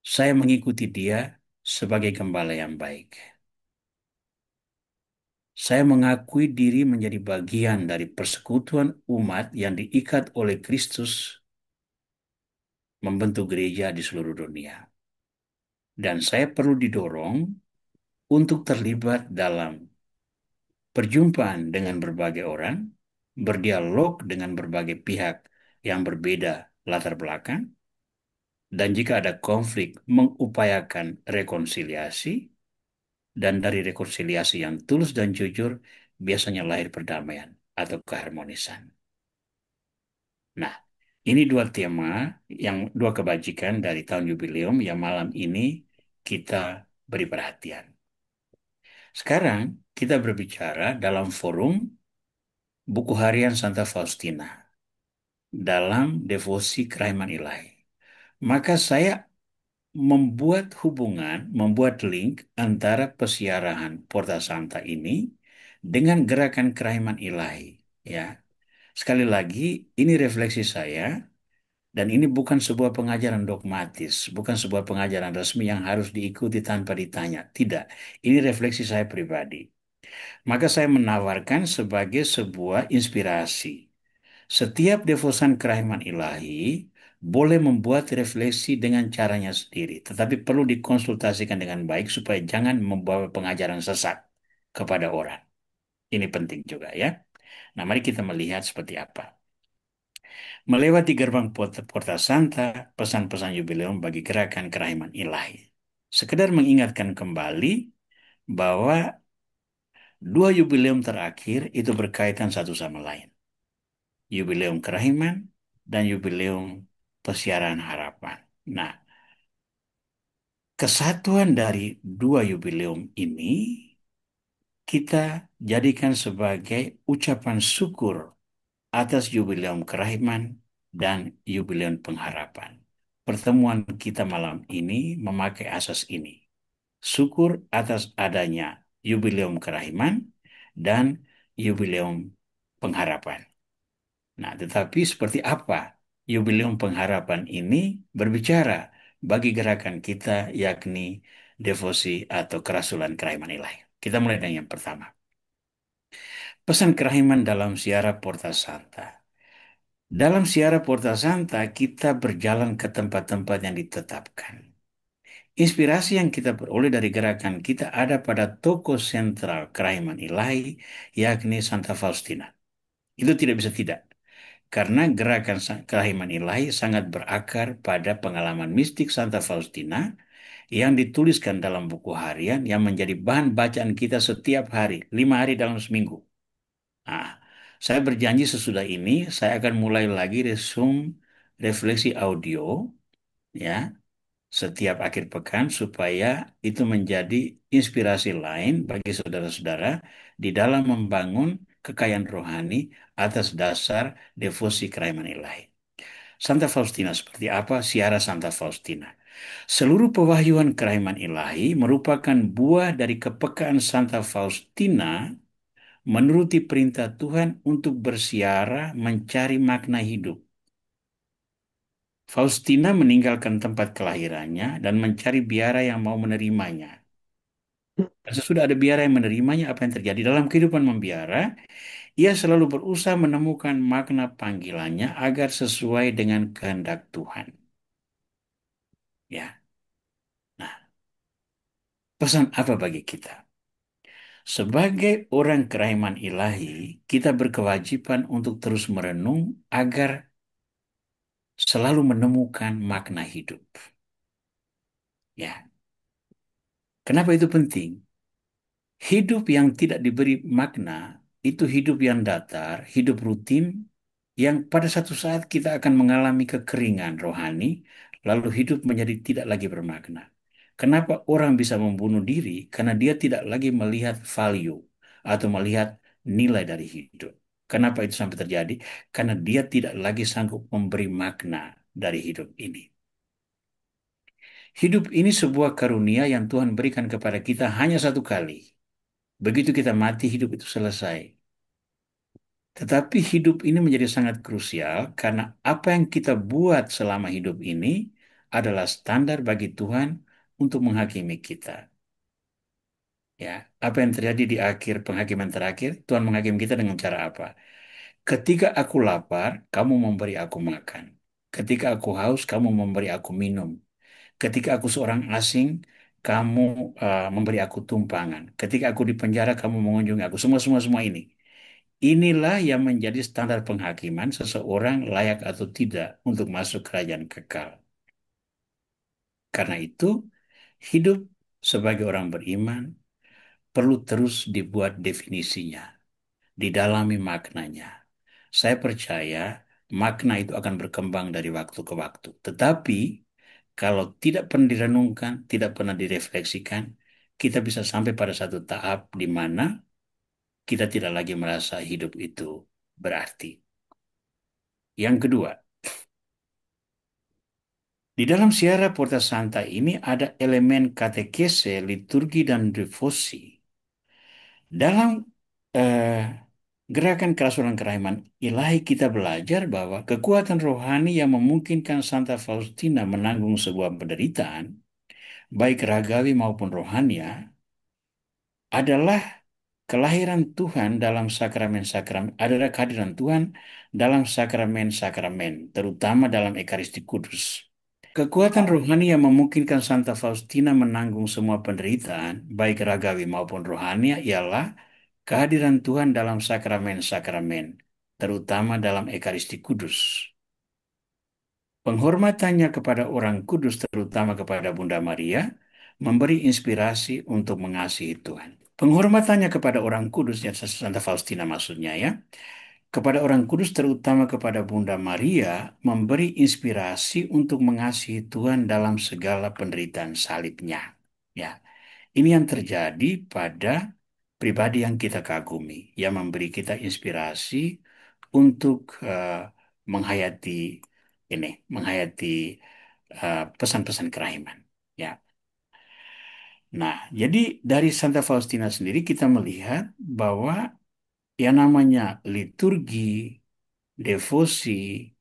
saya mengikuti Dia sebagai gembala yang baik. Saya mengakui diri menjadi bagian dari persekutuan umat yang diikat oleh Kristus membentuk gereja di seluruh dunia. Dan saya perlu didorong untuk terlibat dalam perjumpaan dengan berbagai orang, berdialog dengan berbagai pihak yang berbeda latar belakang, dan jika ada konflik, mengupayakan rekonsiliasi, dan dari rekonsiliasi yang tulus dan jujur, biasanya lahir perdamaian atau keharmonisan. Nah, ini dua tema, dua kebajikan dari tahun jubileum yang malam ini kita beri perhatian. Sekarang kita berbicara dalam forum buku harian Santa Faustina dalam devosi kerahiman ilahi. Maka saya membuat link antara pesiarahan Porta Santa ini dengan gerakan kerahiman ilahi. Ya, sekali lagi ini refleksi saya dan ini bukan sebuah pengajaran dogmatis, bukan sebuah pengajaran resmi yang harus diikuti tanpa ditanya. Tidak, ini refleksi saya pribadi. Maka saya menawarkan sebagai sebuah inspirasi. Setiap devosan kerahiman ilahi boleh membuat refleksi dengan caranya sendiri, tetapi perlu dikonsultasikan dengan baik supaya jangan membawa pengajaran sesat kepada orang. Ini penting juga ya. Nah, mari kita melihat seperti apa. Melewati gerbang Porta Santa, pesan-pesan jubileum bagi gerakan kerahiman ilahi. Sekedar mengingatkan kembali bahwa dua jubileum terakhir itu berkaitan satu sama lain. Jubileum kerahiman dan jubileum pesiaran harapan. Nah, kesatuan dari dua jubileum ini kita jadikan sebagai ucapan syukur atas jubileum kerahiman dan jubileum pengharapan. Pertemuan kita malam ini memakai asas ini. Syukur atas adanya jubileum kerahiman dan jubileum pengharapan. Nah, tetapi seperti apa jubileum pengharapan ini berbicara bagi gerakan kita, yakni devosi atau kerasulan kerahiman ilahi. Kita mulai dengan yang pertama. Pesan kerahiman dalam ziarah Porta Santa. Dalam ziarah Porta Santa, kita berjalan ke tempat-tempat yang ditetapkan. Inspirasi yang kita peroleh dari gerakan kita ada pada tokoh sentral kerahiman ilahi, yakni Santa Faustina. Itu tidak bisa tidak. Karena gerakan kerahiman ilahi sangat berakar pada pengalaman mistik Santa Faustina yang dituliskan dalam buku harian yang menjadi bahan bacaan kita setiap hari, 5 hari dalam seminggu. Nah, saya berjanji sesudah ini saya akan mulai lagi refleksi audio ya setiap akhir pekan supaya itu menjadi inspirasi lain bagi saudara-saudara di dalam membangun kekayaan rohani atas dasar devosi kerahiman ilahi. Santa Faustina seperti apa? Siara Santa Faustina. Seluruh pewahyuan kerahiman ilahi merupakan buah dari kepekaan Santa Faustina menuruti perintah Tuhan untuk bersiara mencari makna hidup. Faustina meninggalkan tempat kelahirannya dan mencari biara yang mau menerimanya. Dan sesudah ada biara yang menerimanya, apa yang terjadi? Dalam kehidupan membiara, ia selalu berusaha menemukan makna panggilannya agar sesuai dengan kehendak Tuhan. Ya, nah, pesan apa bagi kita? Sebagai orang kerahiman ilahi, kita berkewajiban untuk terus merenung agar selalu menemukan makna hidup. Ya, kenapa itu penting? Hidup yang tidak diberi makna itu hidup yang datar, hidup rutin, yang pada satu saat kita akan mengalami kekeringan rohani, lalu hidup menjadi tidak lagi bermakna. Kenapa orang bisa membunuh diri? Karena dia tidak lagi melihat value atau melihat nilai dari hidup. Kenapa itu sampai terjadi? Karena dia tidak lagi sanggup memberi makna dari hidup ini. Hidup ini sebuah karunia yang Tuhan berikan kepada kita hanya satu kali. Begitu kita mati, hidup itu selesai. Tetapi hidup ini menjadi sangat krusial karena apa yang kita buat selama hidup ini adalah standar bagi Tuhan untuk menghakimi kita. Ya, apa yang terjadi di akhir penghakiman terakhir, Tuhan menghakimi kita dengan cara apa? Ketika aku lapar, kamu memberi aku makan. Ketika aku haus, kamu memberi aku minum. Ketika aku seorang asing, kamu memberi aku tumpangan. Ketika aku di penjara, kamu mengunjungi aku. Semua ini. Inilah yang menjadi standar penghakiman seseorang layak atau tidak untuk masuk kerajaan kekal. Karena itu, hidup sebagai orang beriman perlu terus dibuat definisinya, didalami maknanya. Saya percaya makna itu akan berkembang dari waktu ke waktu. Tetapi, kalau tidak pernah direnungkan, tidak pernah direfleksikan, kita bisa sampai pada satu tahap di mana kita tidak lagi merasa hidup itu berarti. Yang kedua, di dalam ziarah Porta Santa ini ada elemen katekese, liturgi, dan devosi. Dalam eh, gerakan kerasulan kerahiman ilahi kita belajar bahwa kekuatan rohani yang memungkinkan Santa Faustina menanggung sebuah penderitaan, baik ragawi maupun rohania, adalah kelahiran Tuhan dalam sakramen-sakramen, adalah kehadiran Tuhan dalam sakramen-sakramen, terutama dalam Ekaristi Kudus. Kekuatan rohani yang memungkinkan Santa Faustina menanggung semua penderitaan, baik ragawi maupun rohani, ialah kehadiran Tuhan dalam sakramen-sakramen, terutama dalam Ekaristi Kudus. Penghormatannya kepada orang kudus, terutama kepada Bunda Maria, memberi inspirasi untuk mengasihi Tuhan. Penghormatannya kepada orang kudus, ya Santa Faustina maksudnya ya, kepada orang kudus, terutama kepada Bunda Maria, memberi inspirasi untuk mengasihi Tuhan dalam segala penderitaan salibnya. Ya, ini yang terjadi pada pribadi yang kita kagumi, yang memberi kita inspirasi untuk menghayati menghayati pesan-pesan kerahiman. Ya. Nah, jadi dari Santa Faustina sendiri kita melihat bahwa yang namanya liturgi, devosi,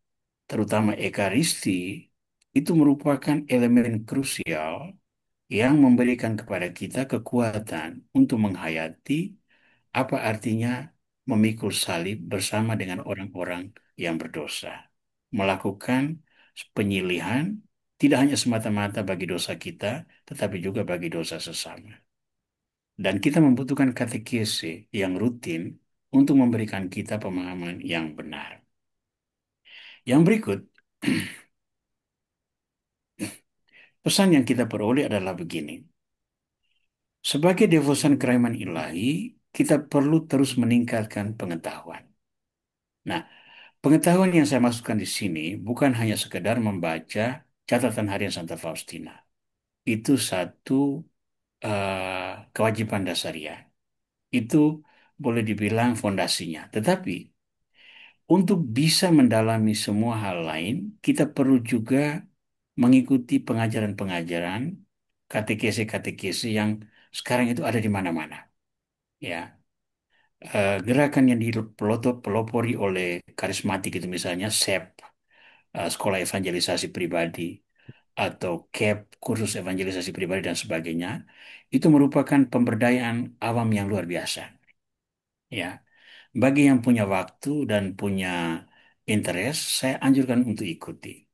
terutama Ekaristi, itu merupakan elemen krusial yang memberikan kepada kita kekuatan untuk menghayati apa artinya memikul salib bersama dengan orang-orang yang berdosa. Melakukan penyilihan tidak hanya semata-mata bagi dosa kita, tetapi juga bagi dosa sesama. Dan kita membutuhkan katekese yang rutin untuk memberikan kita pemahaman yang benar. Yang berikut, pesan yang kita peroleh adalah begini. Sebagai devosan kerahiman ilahi, kita perlu terus meningkatkan pengetahuan. Nah, pengetahuan yang saya masukkan di sini bukan hanya sekedar membaca catatan harian Santa Faustina. Itu satu kewajiban dasariah. Itu boleh dibilang fondasinya. Tetapi untuk bisa mendalami semua hal lain, kita perlu juga mengikuti pengajaran-pengajaran katekese-katekese yang sekarang itu ada di mana-mana. Ya, gerakan yang dipelopori oleh karismatik itu misalnya SEP, Sekolah Evangelisasi Pribadi, atau CAP, Kursus Evangelisasi Pribadi dan sebagainya, itu merupakan pemberdayaan awam yang luar biasa. Ya, bagi yang punya waktu dan punya interest, saya anjurkan untuk ikuti.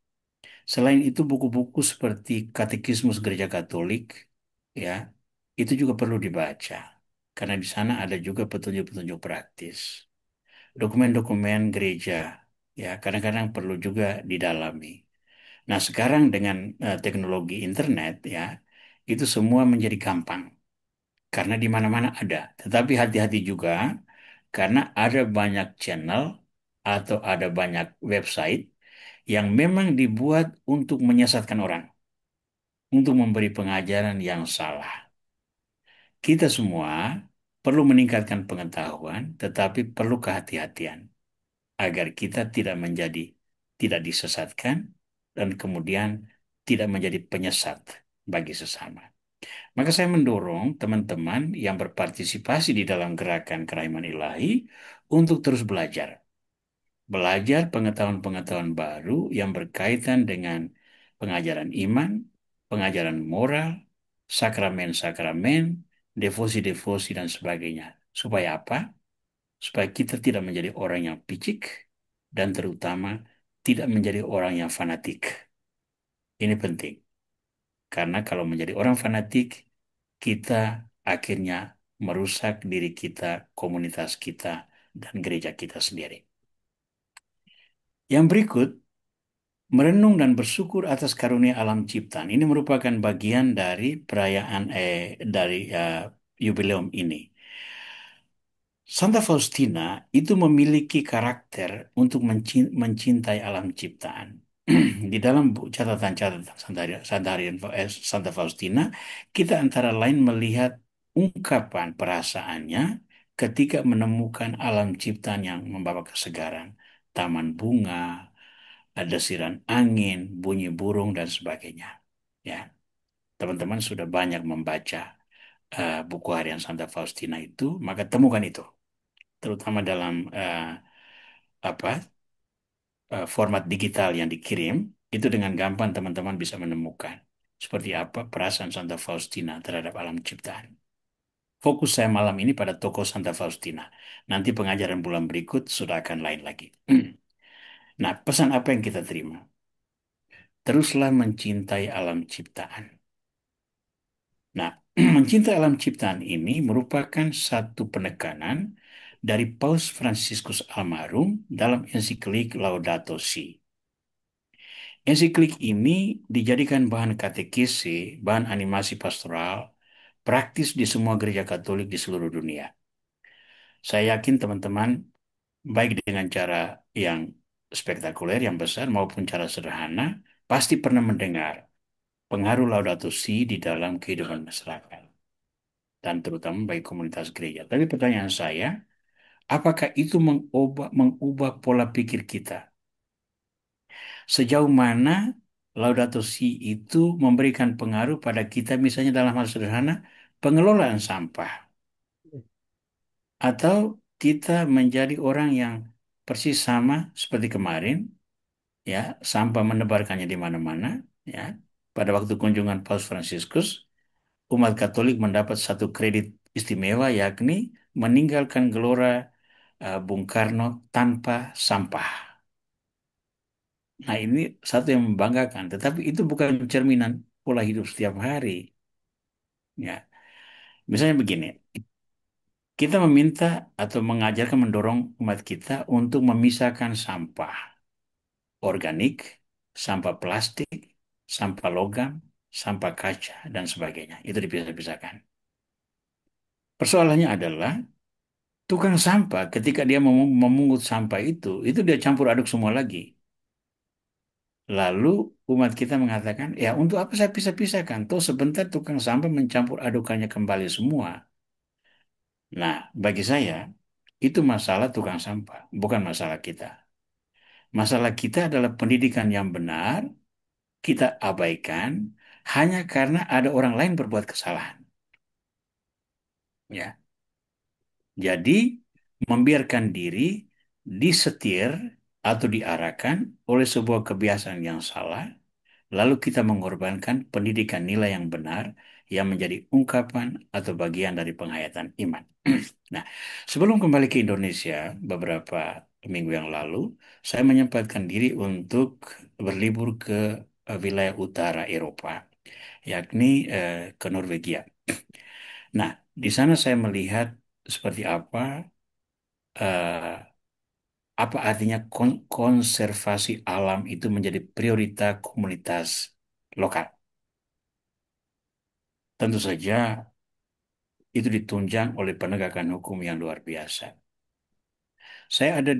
Selain itu, buku-buku seperti Katekismus Gereja Katolik, ya, itu juga perlu dibaca. Karena di sana ada juga petunjuk-petunjuk praktis. Dokumen-dokumen gereja, ya, kadang-kadang perlu juga didalami. Nah, sekarang dengan teknologi internet, ya, itu semua menjadi gampang. Karena di mana-mana ada. Tetapi hati-hati juga, karena ada banyak channel atau ada banyak website yang memang dibuat untuk menyesatkan orang, untuk memberi pengajaran yang salah. Kita semua perlu meningkatkan pengetahuan, tetapi perlu kehati-hatian agar kita tidak disesatkan dan kemudian tidak menjadi penyesat bagi sesama. Maka saya mendorong teman-teman yang berpartisipasi di dalam gerakan kerahiman ilahi untuk terus belajar. Belajar pengetahuan-pengetahuan baru yang berkaitan dengan pengajaran iman, pengajaran moral, sakramen-sakramen, devosi-devosi, dan sebagainya. Supaya apa? Supaya kita tidak menjadi orang yang picik dan terutama tidak menjadi orang yang fanatik. Ini penting. Karena kalau menjadi orang fanatik, kita akhirnya merusak diri kita, komunitas kita, dan gereja kita sendiri. Yang berikut, merenung dan bersyukur atas karunia alam ciptaan. Ini merupakan bagian dari perayaan dari jubileum ini. Santa Faustina itu memiliki karakter untuk mencintai alam ciptaan. Di dalam catatan-catatan Santa Faustina, kita antara lain melihat ungkapan perasaannya ketika menemukan alam ciptaan yang membawa kesegaran. Taman bunga, ada siran angin, bunyi burung, dan sebagainya. Ya, teman-teman sudah banyak membaca buku harian Santa Faustina itu, maka temukan itu terutama dalam apa format digital yang dikirim, itu dengan gampang teman-teman bisa menemukan seperti apa perasaan Santa Faustina terhadap alam ciptaan. fokus saya malam ini pada tokoh Santa Faustina. Nanti pengajaran bulan berikut sudah akan lain lagi. Nah, pesan apa yang kita terima? Teruslah mencintai alam ciptaan. Nah, mencintai alam ciptaan ini merupakan satu penekanan dari Paus Fransiskus almarhum dalam ensiklik Laudato Si. Ensiklik ini dijadikan bahan katekisi, bahan animasi pastoral, praktis di semua gereja Katolik di seluruh dunia. Saya yakin teman-teman, baik dengan cara yang spektakuler, yang besar, maupun cara sederhana, pasti pernah mendengar pengaruh Laudato Si di dalam kehidupan masyarakat, dan terutama bagi komunitas gereja. Tapi pertanyaan saya, apakah itu mengubah pola pikir kita? Sejauh mana Laudato Si itu memberikan pengaruh pada kita, misalnya dalam hal sederhana, pengelolaan sampah, atau kita menjadi orang yang persis sama seperti kemarin, ya, sampah menebarkannya di mana-mana, ya. Pada waktu kunjungan Paus Fransiskus, umat Katolik mendapat satu kredit istimewa, yakni meninggalkan gelora Bung Karno tanpa sampah. Nah, ini satu yang membanggakan, tetapi itu bukan cerminan pola hidup setiap hari. Ya, misalnya begini, kita meminta atau mengajarkan mendorong umat kita untuk memisahkan sampah organik, sampah plastik, sampah logam, sampah kaca, dan sebagainya. Itu dipisah-pisahkan. Persoalannya adalah tukang sampah ketika dia memungut sampah itu dia campur aduk semua lagi. Lalu umat kita mengatakan, ya untuk apa saya pisah-pisahkan? Toh sebentar tukang sampah mencampur adukannya kembali semua. Nah, bagi saya, itu masalah tukang sampah, bukan masalah kita. Masalah kita adalah pendidikan yang benar, kita abaikan hanya karena ada orang lain berbuat kesalahan. Ya, jadi membiarkan diri disetir atau diarahkan oleh sebuah kebiasaan yang salah, lalu kita mengorbankan pendidikan nilai yang benar yang menjadi ungkapan atau bagian dari penghayatan iman. Nah, sebelum kembali ke Indonesia beberapa minggu yang lalu, saya menyempatkan diri untuk berlibur ke wilayah utara Eropa, yakni ke Norwegia. Nah, di sana saya melihat seperti eh, apa artinya konservasi alam itu menjadi prioritas komunitas lokal. Tentu saja itu ditunjang oleh penegakan hukum yang luar biasa. Saya ada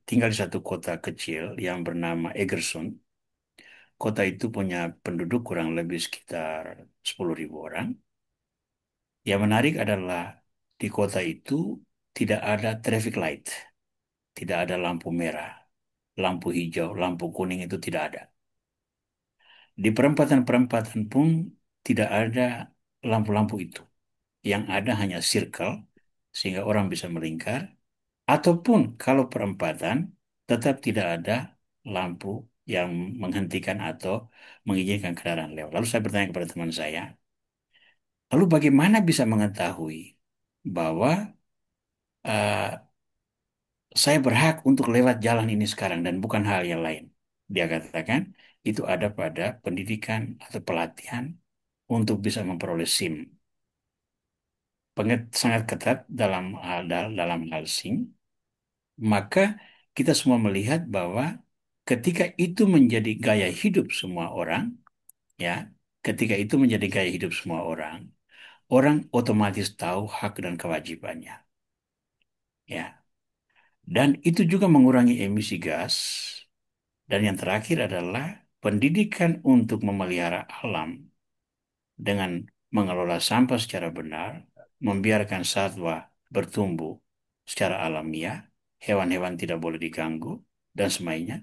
tinggal di satu kota kecil yang bernama Egersund. Kota itu punya penduduk kurang lebih sekitar 10.000 orang. Yang menarik adalah di kota itu tidak ada traffic light, tidak ada lampu merah, lampu hijau, lampu kuning itu tidak ada. Di perempatan-perempatan pun tidak ada lampu-lampu itu. Yang ada hanya circle sehingga orang bisa melingkar. Ataupun kalau perempatan tetap tidak ada lampu yang menghentikan atau mengizinkan kendaraan lewat. Lalu saya bertanya kepada teman saya, lalu bagaimana bisa mengetahui bahwa eh, saya berhak untuk lewat jalan ini sekarang dan bukan hal yang lain? Dia katakan itu ada pada pendidikan atau pelatihan untuk bisa memperoleh SIM. Sangat ketat dalam hal SIM. Maka kita semua melihat bahwa ketika itu menjadi gaya hidup semua orang, ya, ketika itu menjadi gaya hidup semua orang, orang otomatis tahu hak dan kewajibannya, ya. Dan itu juga mengurangi emisi gas. Dan yang terakhir adalah pendidikan untuk memelihara alam dengan mengelola sampah secara benar, membiarkan satwa bertumbuh secara alamiah, hewan-hewan tidak boleh diganggu, dan semainya.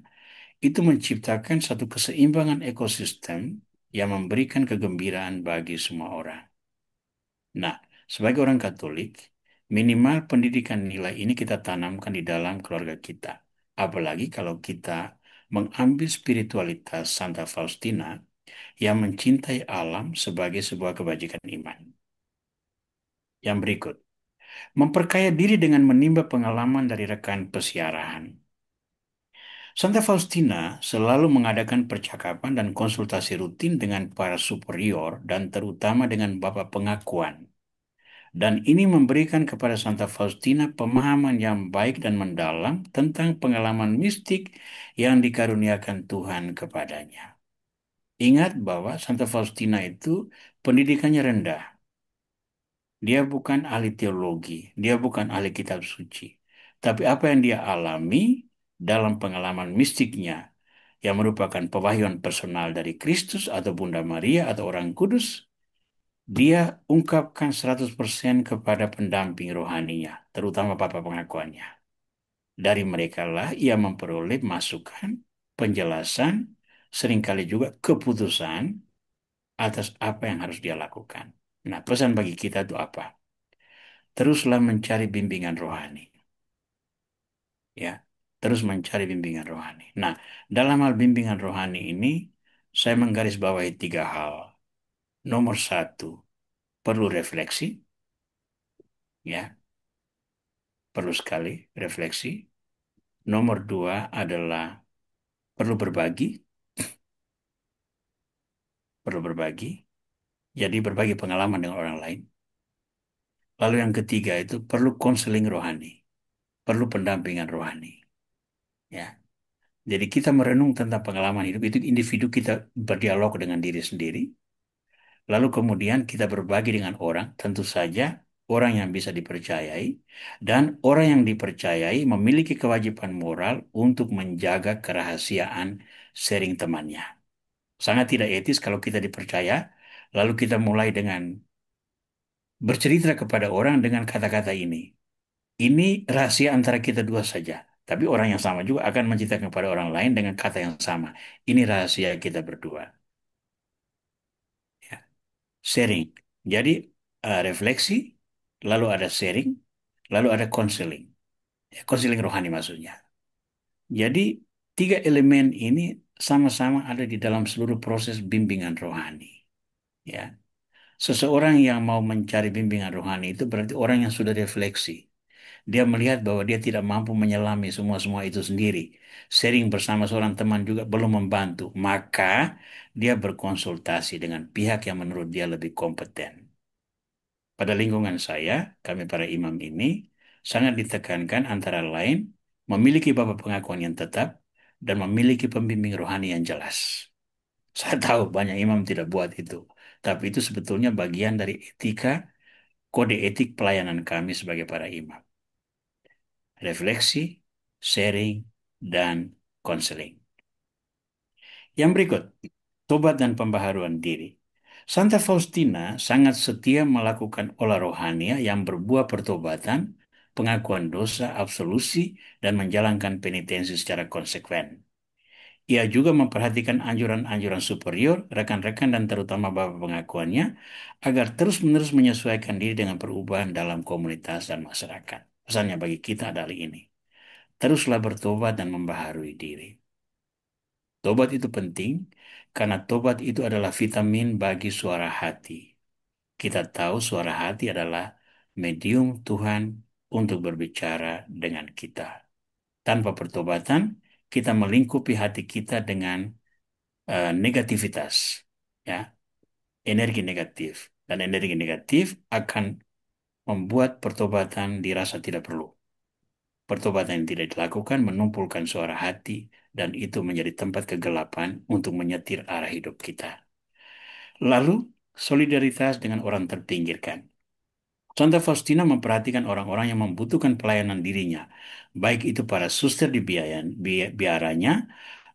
Itu menciptakan satu keseimbangan ekosistem yang memberikan kegembiraan bagi semua orang. Nah, sebagai orang Katolik, minimal pendidikan nilai ini kita tanamkan di dalam keluarga kita. Apalagi kalau kita mengambil spiritualitas Santa Faustina yang mencintai alam sebagai sebuah kebajikan iman. Yang berikut, memperkaya diri dengan menimba pengalaman dari rekan pesiaraan. Santa Faustina selalu mengadakan percakapan dan konsultasi rutin dengan para superior dan terutama dengan Bapak Pengakuan. Dan ini memberikan kepada Santa Faustina pemahaman yang baik dan mendalam tentang pengalaman mistik yang dikaruniakan Tuhan kepadanya. Ingat bahwa Santa Faustina itu pendidikannya rendah. Dia bukan ahli teologi, dia bukan ahli kitab suci. Tapi apa yang dia alami dalam pengalaman mistiknya yang merupakan pewahyuan personal dari Kristus atau Bunda Maria atau Orang Kudus, dia ungkapkan 100% kepada pendamping rohaninya, terutama Papa Pengakuannya. Dari merekalah ia memperoleh masukan, penjelasan, seringkali juga keputusan atas apa yang harus dia lakukan. Nah, pesan bagi kita itu apa? Teruslah mencari bimbingan rohani, ya. Terus mencari bimbingan rohani. Nah, dalam hal bimbingan rohani ini, saya menggarisbawahi tiga hal. Nomor satu, perlu refleksi, ya, perlu sekali refleksi. Nomor dua adalah perlu berbagi, perlu berbagi. Jadi berbagi pengalaman dengan orang lain. Lalu yang ketiga itu perlu konseling rohani, perlu pendampingan rohani, ya. Jadi kita merenung tentang pengalaman hidup itu individu kita berdialog dengan diri sendiri. Lalu kemudian kita berbagi dengan orang, tentu saja orang yang bisa dipercayai dan orang yang dipercayai memiliki kewajiban moral untuk menjaga kerahasiaan sharing temannya. Sangat tidak etis kalau kita dipercaya, lalu kita mulai dengan bercerita kepada orang dengan kata-kata ini. Ini rahasia antara kita dua saja. Tapi orang yang sama juga akan menceritakan kepada orang lain dengan kata yang sama. Ini rahasia kita berdua. Ya. Sharing. Jadi refleksi, lalu ada sharing, lalu ada counseling. Ya, counseling rohani maksudnya. Jadi tiga elemen ini sama-sama ada di dalam seluruh proses bimbingan rohani. Ya. Seseorang yang mau mencari bimbingan rohani itu berarti orang yang sudah refleksi. Dia melihat bahwa dia tidak mampu menyelami semua-semua itu sendiri. Sharing bersama seorang teman juga belum membantu. Maka dia berkonsultasi dengan pihak yang menurut dia lebih kompeten. Pada lingkungan saya, kami para imam ini sangat ditekankan antara lain memiliki bapak pengakuan yang tetap dan memiliki pembimbing rohani yang jelas. Saya tahu banyak imam tidak buat itu. Tapi itu sebetulnya bagian dari etika, kode etik pelayanan kami sebagai para imam. Refleksi, sharing, dan konseling. Yang berikut, tobat dan pembaharuan diri. Santa Faustina sangat setia melakukan olah rohania yang berbuah pertobatan, pengakuan dosa, absolusi, dan menjalankan penitensi secara konsekuen. Ia juga memperhatikan anjuran-anjuran superior, rekan-rekan, dan terutama bapak pengakuannya, agar terus-menerus menyesuaikan diri dengan perubahan dalam komunitas dan masyarakat. Pesannya bagi kita adalah ini. Teruslah bertobat dan membaharui diri. Tobat itu penting karena tobat itu adalah vitamin bagi suara hati. Kita tahu suara hati adalah medium Tuhan untuk berbicara dengan kita. Tanpa pertobatan, kita melingkupi hati kita dengan negativitas, ya, energi negatif. Dan energi negatif akan membuat pertobatan dirasa tidak perlu. Pertobatan yang tidak dilakukan menumpulkan suara hati dan itu menjadi tempat kegelapan untuk menyetir arah hidup kita. Lalu, solidaritas dengan orang terpinggirkan. Santa Faustina memperhatikan orang-orang yang membutuhkan pelayanan dirinya, baik itu para suster di biaranya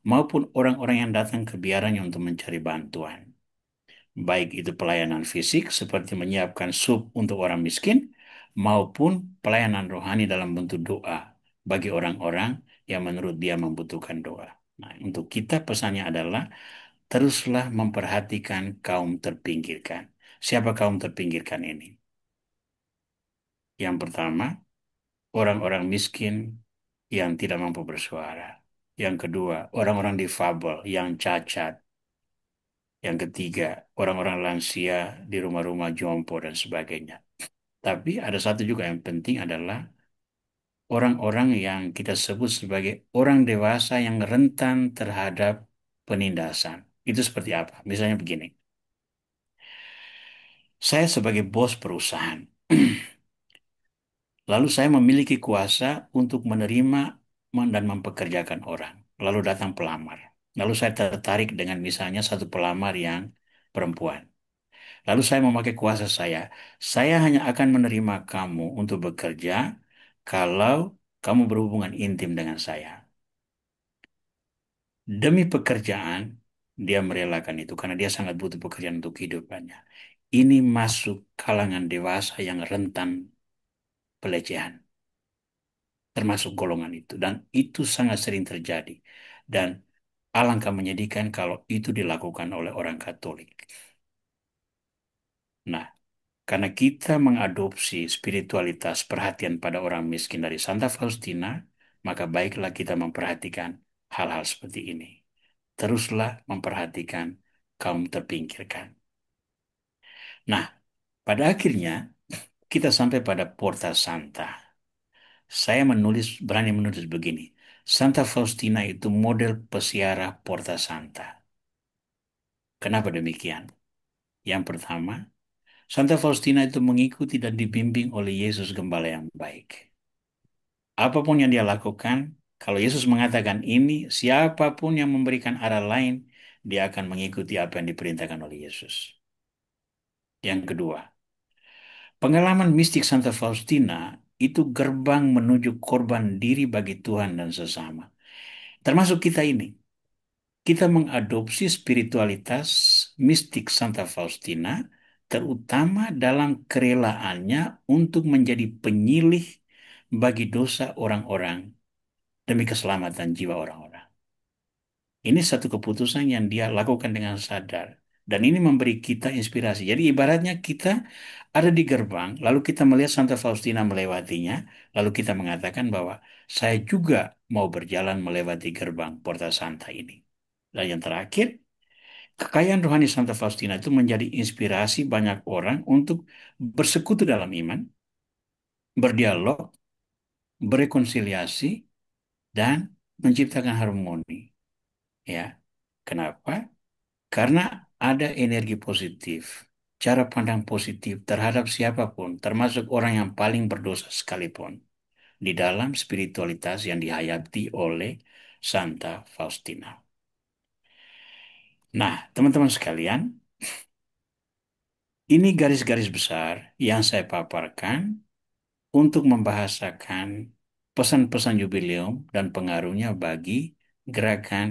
maupun orang-orang yang datang ke biaranya untuk mencari bantuan. Baik itu pelayanan fisik seperti menyiapkan sup untuk orang miskin, maupun pelayanan rohani dalam bentuk doa bagi orang-orang yang menurut dia membutuhkan doa. Nah, untuk kita pesannya adalah teruslah memperhatikan kaum terpinggirkan. Siapa kaum terpinggirkan ini? Yang pertama, orang-orang miskin yang tidak mampu bersuara. Yang kedua, orang-orang difabel yang cacat. Yang ketiga, orang-orang lansia di rumah-rumah jompo dan sebagainya. Tapi ada satu juga yang penting adalah orang-orang yang kita sebut sebagai orang dewasa yang rentan terhadap penindasan. Itu seperti apa? Misalnya begini, saya sebagai bos perusahaan, lalu saya memiliki kuasa untuk menerima dan mempekerjakan orang. Lalu datang pelamar. Lalu saya tertarik dengan misalnya satu pelamar yang perempuan. Lalu saya memakai kuasa saya. Saya hanya akan menerima kamu untuk bekerja kalau kamu berhubungan intim dengan saya. Demi pekerjaan, dia merelakan itu karena dia sangat butuh pekerjaan untuk kehidupannya. Ini masuk kalangan dewasa yang rentan pelecehan, termasuk golongan itu. Dan itu sangat sering terjadi. Dan alangkah menyedihkan kalau itu dilakukan oleh orang Katolik. Nah, karena kita mengadopsi spiritualitas perhatian pada orang miskin dari Santa Faustina, maka baiklah kita memperhatikan hal-hal seperti ini. Teruslah memperhatikan kaum terpinggirkan. Nah, pada akhirnya kita sampai pada Porta Santa. Saya berani menulis begini. Santa Faustina itu model pesiara Porta Santa. Kenapa demikian? Yang pertama, Santa Faustina itu mengikuti dan dibimbing oleh Yesus Gembala yang baik. Apapun yang dia lakukan, kalau Yesus mengatakan ini, siapapun yang memberikan arah lain, dia akan mengikuti apa yang diperintahkan oleh Yesus. Yang kedua, pengalaman mistik Santa Faustina itu gerbang menuju korban diri bagi Tuhan dan sesama. Termasuk kita ini. Kita mengadopsi spiritualitas mistik Santa Faustina, terutama dalam kerelaannya untuk menjadi penyilih bagi dosa orang-orang demi keselamatan jiwa orang-orang. Ini satu keputusan yang dia lakukan dengan sadar. Dan ini memberi kita inspirasi. Jadi ibaratnya kita ada di gerbang, lalu kita melihat Santa Faustina melewatinya, lalu kita mengatakan bahwa saya juga mau berjalan melewati gerbang Porta Santa ini. Dan yang terakhir, kekayaan rohani Santa Faustina itu menjadi inspirasi banyak orang untuk bersekutu dalam iman, berdialog, berrekonsiliasi, dan menciptakan harmoni. Ya, kenapa? Karena ada energi positif, cara pandang positif terhadap siapapun, termasuk orang yang paling berdosa sekalipun, di dalam spiritualitas yang dihayati oleh Santa Faustina. Nah, teman-teman sekalian, ini garis-garis besar yang saya paparkan untuk membahasakan pesan-pesan jubileum dan pengaruhnya bagi gerakan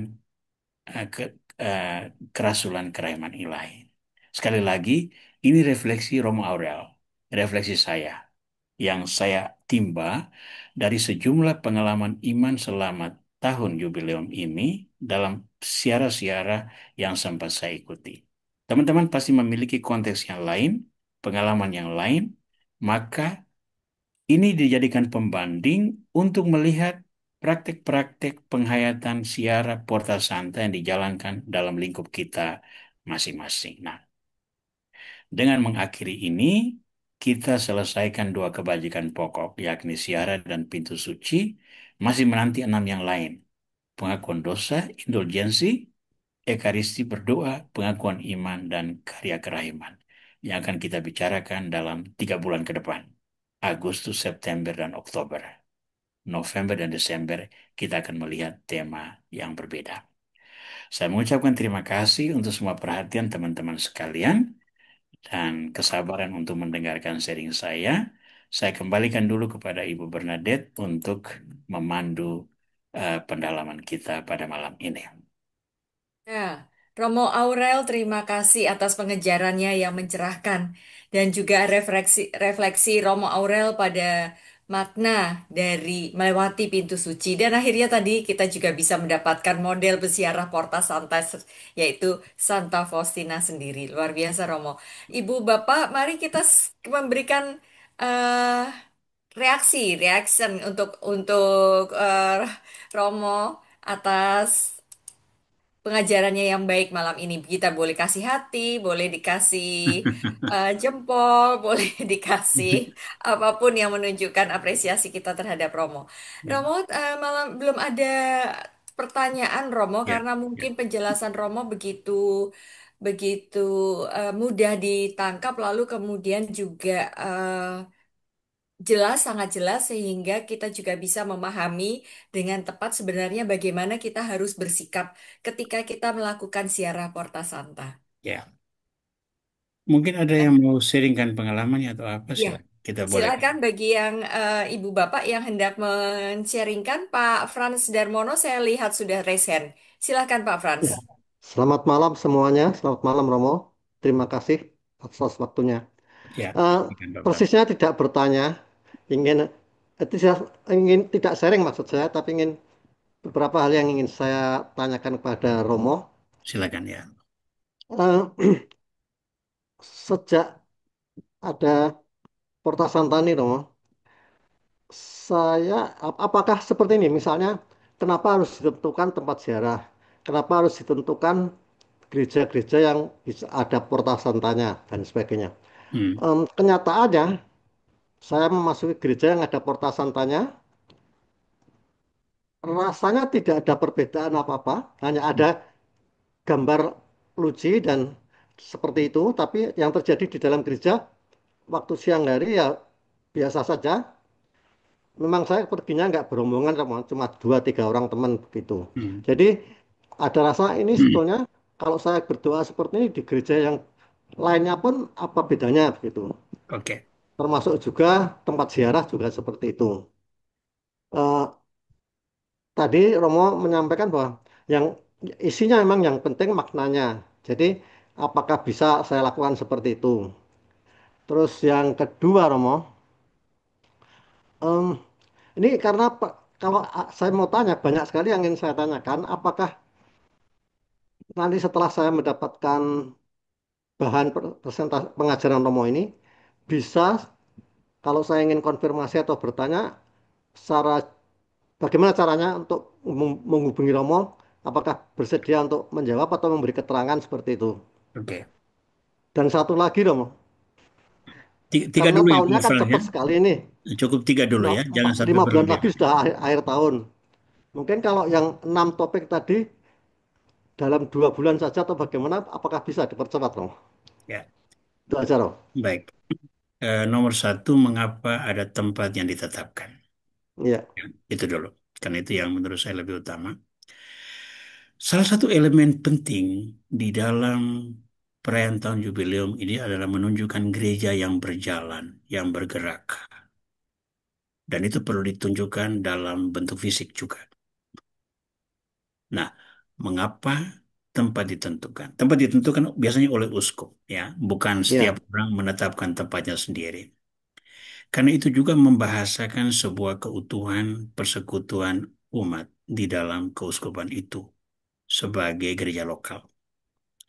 ke, eh, kerasulan kerahiman ilahi. Sekali lagi, ini refleksi Romo Aurel, refleksi saya yang saya timba dari sejumlah pengalaman iman selama tahun jubileum ini dalam siara-siara yang sempat saya ikuti. Teman-teman pasti memiliki konteks yang lain, pengalaman yang lain, maka ini dijadikan pembanding untuk melihat praktek-praktek penghayatan siara Porta Santa yang dijalankan dalam lingkup kita masing-masing. Nah, dengan mengakhiri ini, kita selesaikan dua kebajikan pokok, yakni siara dan pintu suci, masih menanti enam yang lain. Pengakuan dosa, indulgensi, ekaristi berdoa, pengakuan iman, dan karya kerahiman yang akan kita bicarakan dalam 3 bulan ke depan. Agustus, September, dan Oktober. November dan Desember kita akan melihat tema yang berbeda. Saya mengucapkan terima kasih untuk semua perhatian teman-teman sekalian dan kesabaran untuk mendengarkan sharing saya. Saya kembalikan dulu kepada Ibu Bernadette untuk memandu pendalaman kita pada malam ini. Ya, Romo Aurel, terima kasih atas pengejarannya yang mencerahkan dan juga refleksi Romo Aurel pada makna dari melewati pintu suci. Dan akhirnya tadi kita juga bisa mendapatkan model peziarah Porta Santa, yaitu Santa Faustina sendiri. Luar biasa, Romo. Ibu, Bapak, mari kita memberikan eh, reaction untuk Romo atas pengajarannya yang baik malam ini. Kita boleh kasih hati, boleh dikasih jempol, boleh dikasih apapun yang menunjukkan apresiasi kita terhadap Romo. Ya, Romo, malam belum ada pertanyaan Romo ya, karena ya. mungkin penjelasan Romo begitu begitu mudah ditangkap lalu kemudian juga jelas, sangat jelas sehingga kita juga bisa memahami dengan tepat sebenarnya bagaimana kita harus bersikap ketika kita melakukan ziarah Porta Santa. Ya. Mungkin ada yang mau sharingkan pengalamannya atau apa Ya, sih? Kita boleh. silakan bagi yang ibu bapak yang hendak men-sharingkan Pak Frans Darmono, saya lihat sudah raise hand. Silakan Pak Frans. Ya. Selamat malam semuanya. Selamat malam Romo. Terima kasih atas waktunya. Ya, Eh, silakan Pak Fran. persisnya tidak bertanya, ingin ingin tidak sharing maksud saya, tapi ingin beberapa hal yang ingin saya tanyakan kepada Romo. Silakan ya. Eh, sejak ada Porta Santani Romo, saya apakah seperti ini? Misalnya, kenapa harus ditentukan tempat ziarah? Kenapa harus ditentukan gereja-gereja yang bisa ada Porta Santanya dan sebagainya? Hmm, Kenyataannya saya memasuki gereja yang ada porta santanya, rasanya tidak ada perbedaan apa-apa, hanya ada gambar luci dan seperti itu, tapi yang terjadi di dalam gereja waktu siang hari ya biasa saja. Memang saya perginya nggak berombongan, cuma dua tiga orang teman begitu. hmm. Jadi ada rasa ini sebetulnya kalau saya berdoa seperti ini di gereja yang lainnya pun apa bedanya begitu. Oke. Termasuk juga tempat ziarah juga seperti itu. Eh, Tadi Romo menyampaikan bahwa yang isinya memang yang penting maknanya. Jadi apakah bisa saya lakukan seperti itu? Terus yang kedua Romo, em, ini karena kalau saya mau tanya banyak sekali yang ingin saya tanyakan, apakah nanti setelah saya mendapatkan bahan pengajaran Romo ini bisa kalau saya ingin konfirmasi atau bertanya secara bagaimana caranya untuk menghubungi Romo? Apakah bersedia untuk menjawab atau memberi keterangan seperti itu? Oke. Dan satu lagi dong, Tiga karena dulu ya tahunnya Pak kan Fran ya. cepat sekali nih. Cukup tiga dulu ya. Jangan sampai 5 bulan berlebihan. lagi sudah akhir tahun. Mungkin kalau yang 6 topik tadi dalam 2 bulan saja atau bagaimana, apakah bisa dipercepat, Romo? Ya, Itu aja, Romo. baik. Nomor satu, mengapa ada tempat yang ditetapkan? Iya, Ya, itu dulu. Karena itu yang menurut saya lebih utama. Salah satu elemen penting di dalam perayaan tahun jubileum ini adalah menunjukkan gereja yang berjalan, yang bergerak. Dan itu perlu ditunjukkan dalam bentuk fisik juga. Nah, mengapa tempat ditentukan? Tempat ditentukan biasanya oleh uskup, ya, bukan setiap iya, orang menetapkan tempatnya sendiri. Karena itu juga membahasakan sebuah keutuhan persekutuan umat di dalam keuskupan itu sebagai gereja lokal,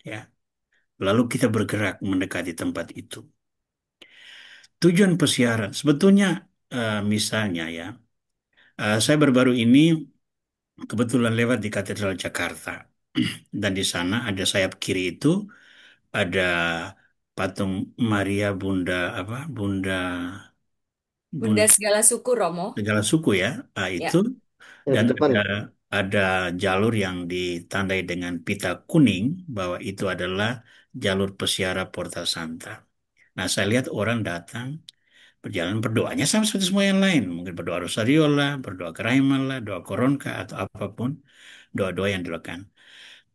ya. Lalu kita bergerak mendekati tempat itu. Tujuan pesiaran sebetulnya misalnya ya, saya baru-baru ini kebetulan lewat di Katedral Jakarta dan di sana ada sayap kiri itu ada patung Maria Bunda apa Bunda Bunda Bunda segala suku Romo. segala suku ya, itu Ya, yang dan di depan. ada jalur yang ditandai dengan pita kuning bahwa itu adalah jalur pesiara Porta Santa. Nah, saya lihat orang datang berjalan berdoanya sama seperti semua yang lain. Mungkin berdoa Rosario lah, berdoa Kerahiman lah, doa Koronka atau apapun doa-doa yang dilakukan.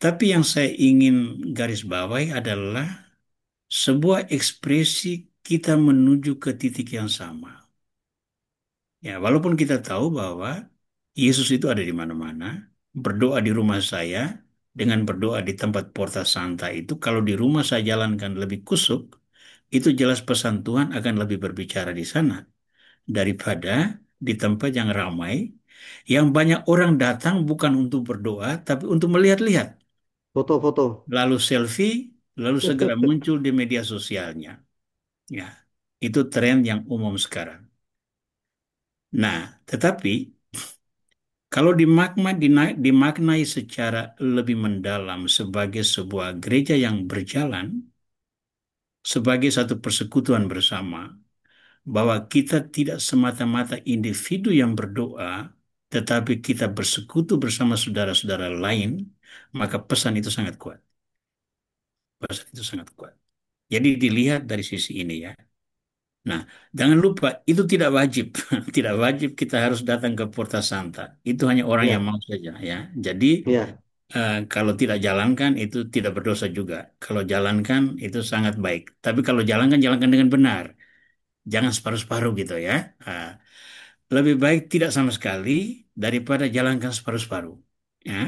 Tapi yang saya ingin garis bawahi adalah sebuah ekspresi kita menuju ke titik yang sama. Ya, walaupun kita tahu bahwa Yesus itu ada di mana-mana, berdoa di rumah saya dengan berdoa di tempat Porta Santa itu, kalau di rumah saya jalankan lebih kusuk, itu jelas pesan Tuhan akan lebih berbicara di sana daripada di tempat yang ramai, yang banyak orang datang bukan untuk berdoa, tapi untuk melihat-lihat, Foto-foto. lalu selfie, lalu segera muncul di media sosialnya. Ya, itu tren yang umum sekarang. Nah, tetapi Kalau dimaknai secara lebih mendalam sebagai sebuah gereja yang berjalan, sebagai satu persekutuan bersama, bahwa kita tidak semata-mata individu yang berdoa, tetapi kita bersekutu bersama saudara-saudara lain, maka pesan itu sangat kuat. Pesan itu sangat kuat. Jadi dilihat dari sisi ini ya. Nah, jangan lupa itu tidak wajib, tidak wajib kita harus datang ke Porta Santa. Itu hanya orang yang Ya, mau saja ya. Jadi ya, kalau tidak jalankan itu tidak berdosa juga. Kalau jalankan itu sangat baik. Tapi kalau jalankan jalankan dengan benar. Jangan separuh-separuh gitu ya. Ah, lebih baik tidak sama sekali daripada jalankan separuh-separuh. Ya.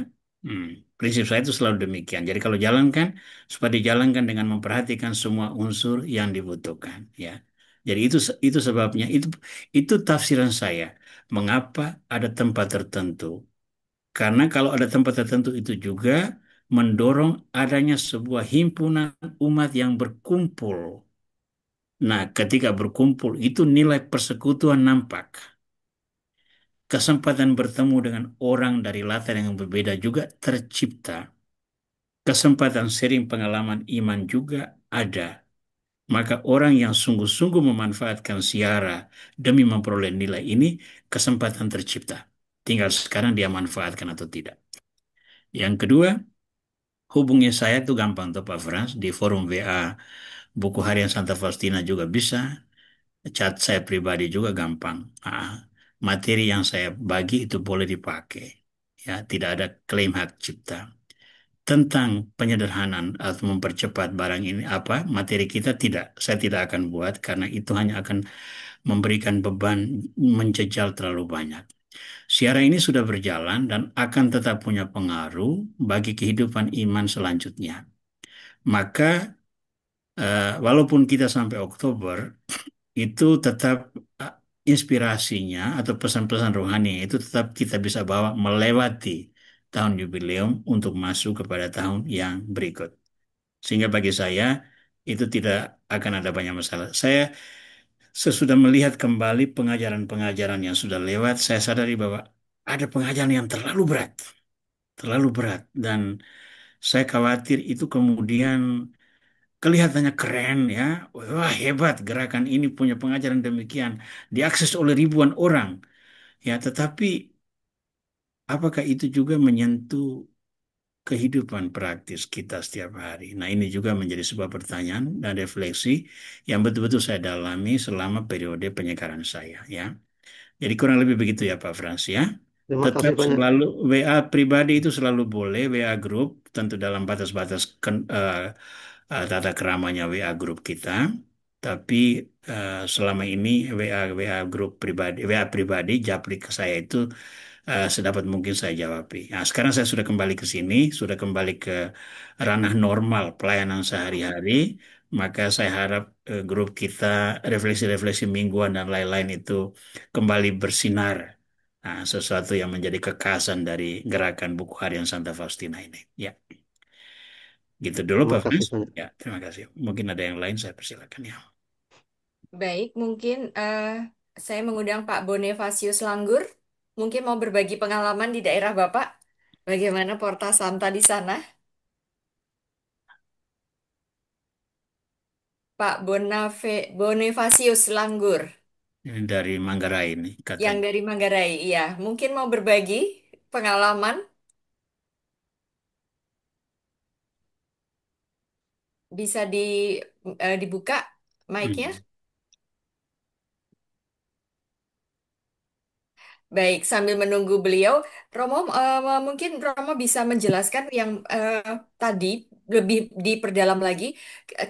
Hmm. Prinsip saya itu selalu demikian. Jadi kalau jalankan, supaya dijalankan dengan memperhatikan semua unsur yang dibutuhkan. Ya. Jadi itu sebabnya itu tafsiran saya. Mengapa ada tempat tertentu? Karena kalau ada tempat tertentu itu juga mendorong adanya sebuah himpunan umat yang berkumpul. Nah, ketika berkumpul itu nilai persekutuan nampak. Kesempatan bertemu dengan orang dari latar yang berbeda juga tercipta. Kesempatan sharing pengalaman iman juga ada. Maka orang yang sungguh-sungguh memanfaatkan siara demi memperoleh nilai ini, kesempatan tercipta. Tinggal sekarang dia manfaatkan atau tidak. Yang kedua, hubungi saya itu gampang tuh Pak Frans di forum WA Buku Harian Santa Faustina juga bisa. Chat saya pribadi juga gampang. Ah, materi yang saya bagi itu boleh dipakai. Ya, tidak ada klaim hak cipta. Tentang penyederhanaan atau mempercepat barang ini apa materi kita tidak, saya tidak akan buat karena itu hanya akan memberikan beban menjejal terlalu banyak. Siaran ini sudah berjalan dan akan tetap punya pengaruh bagi kehidupan iman selanjutnya. Maka walaupun kita sampai Oktober, itu tetap uh, inspirasinya atau pesan-pesan rohani itu tetap kita bisa bawa melewati tahun jubileum untuk masuk kepada tahun yang berikut. Sehingga bagi saya itu tidak akan ada banyak masalah. Saya sesudah melihat kembali pengajaran-pengajaran yang sudah lewat, saya sadari bahwa ada pengajaran yang terlalu berat, dan saya khawatir itu kemudian kelihatannya keren ya. Wah, hebat gerakan ini punya pengajaran demikian. Diakses oleh ribuan orang. Ya, tetapi apakah itu juga menyentuh kehidupan praktis kita setiap hari? Nah, ini juga menjadi sebuah pertanyaan dan refleksi yang betul-betul saya dalami selama periode penyekaran saya ya. Jadi kurang lebih begitu ya Pak Frans ya. terima Tetap kasih banyak. selalu WA pribadi itu selalu boleh, WA grup tentu dalam batas-batas tata keramanya WA grup kita. Tapi selama ini WA grup pribadi, WA pribadi japri ke saya itu sedapat mungkin saya jawabi. Nah, sekarang saya sudah kembali ke sini, sudah kembali ke ranah normal pelayanan sehari-hari, maka saya harap grup kita refleksi-refleksi mingguan dan lain-lain itu kembali bersinar. Nah, sesuatu yang menjadi kekasan dari gerakan buku harian Santa Faustina ini. Ya, gitu dulu Terima Pak kasih Frans. banyak. Ya, terima kasih. Mungkin ada yang lain saya persilakan ya. Baik, mungkin saya mengundang Pak Bonifasius Langgur. Mungkin mau berbagi pengalaman di daerah Bapak. Bagaimana Porta Santa di sana? Pak Bonifasius Langgur, Ini dari Manggarai ini yang katanya. dari Manggarai. Iya, mungkin mau berbagi pengalaman. Bisa dibuka mic-nya. Hmm. Baik, sambil menunggu beliau, Romo mungkin Romo bisa menjelaskan yang tadi lebih diperdalam lagi.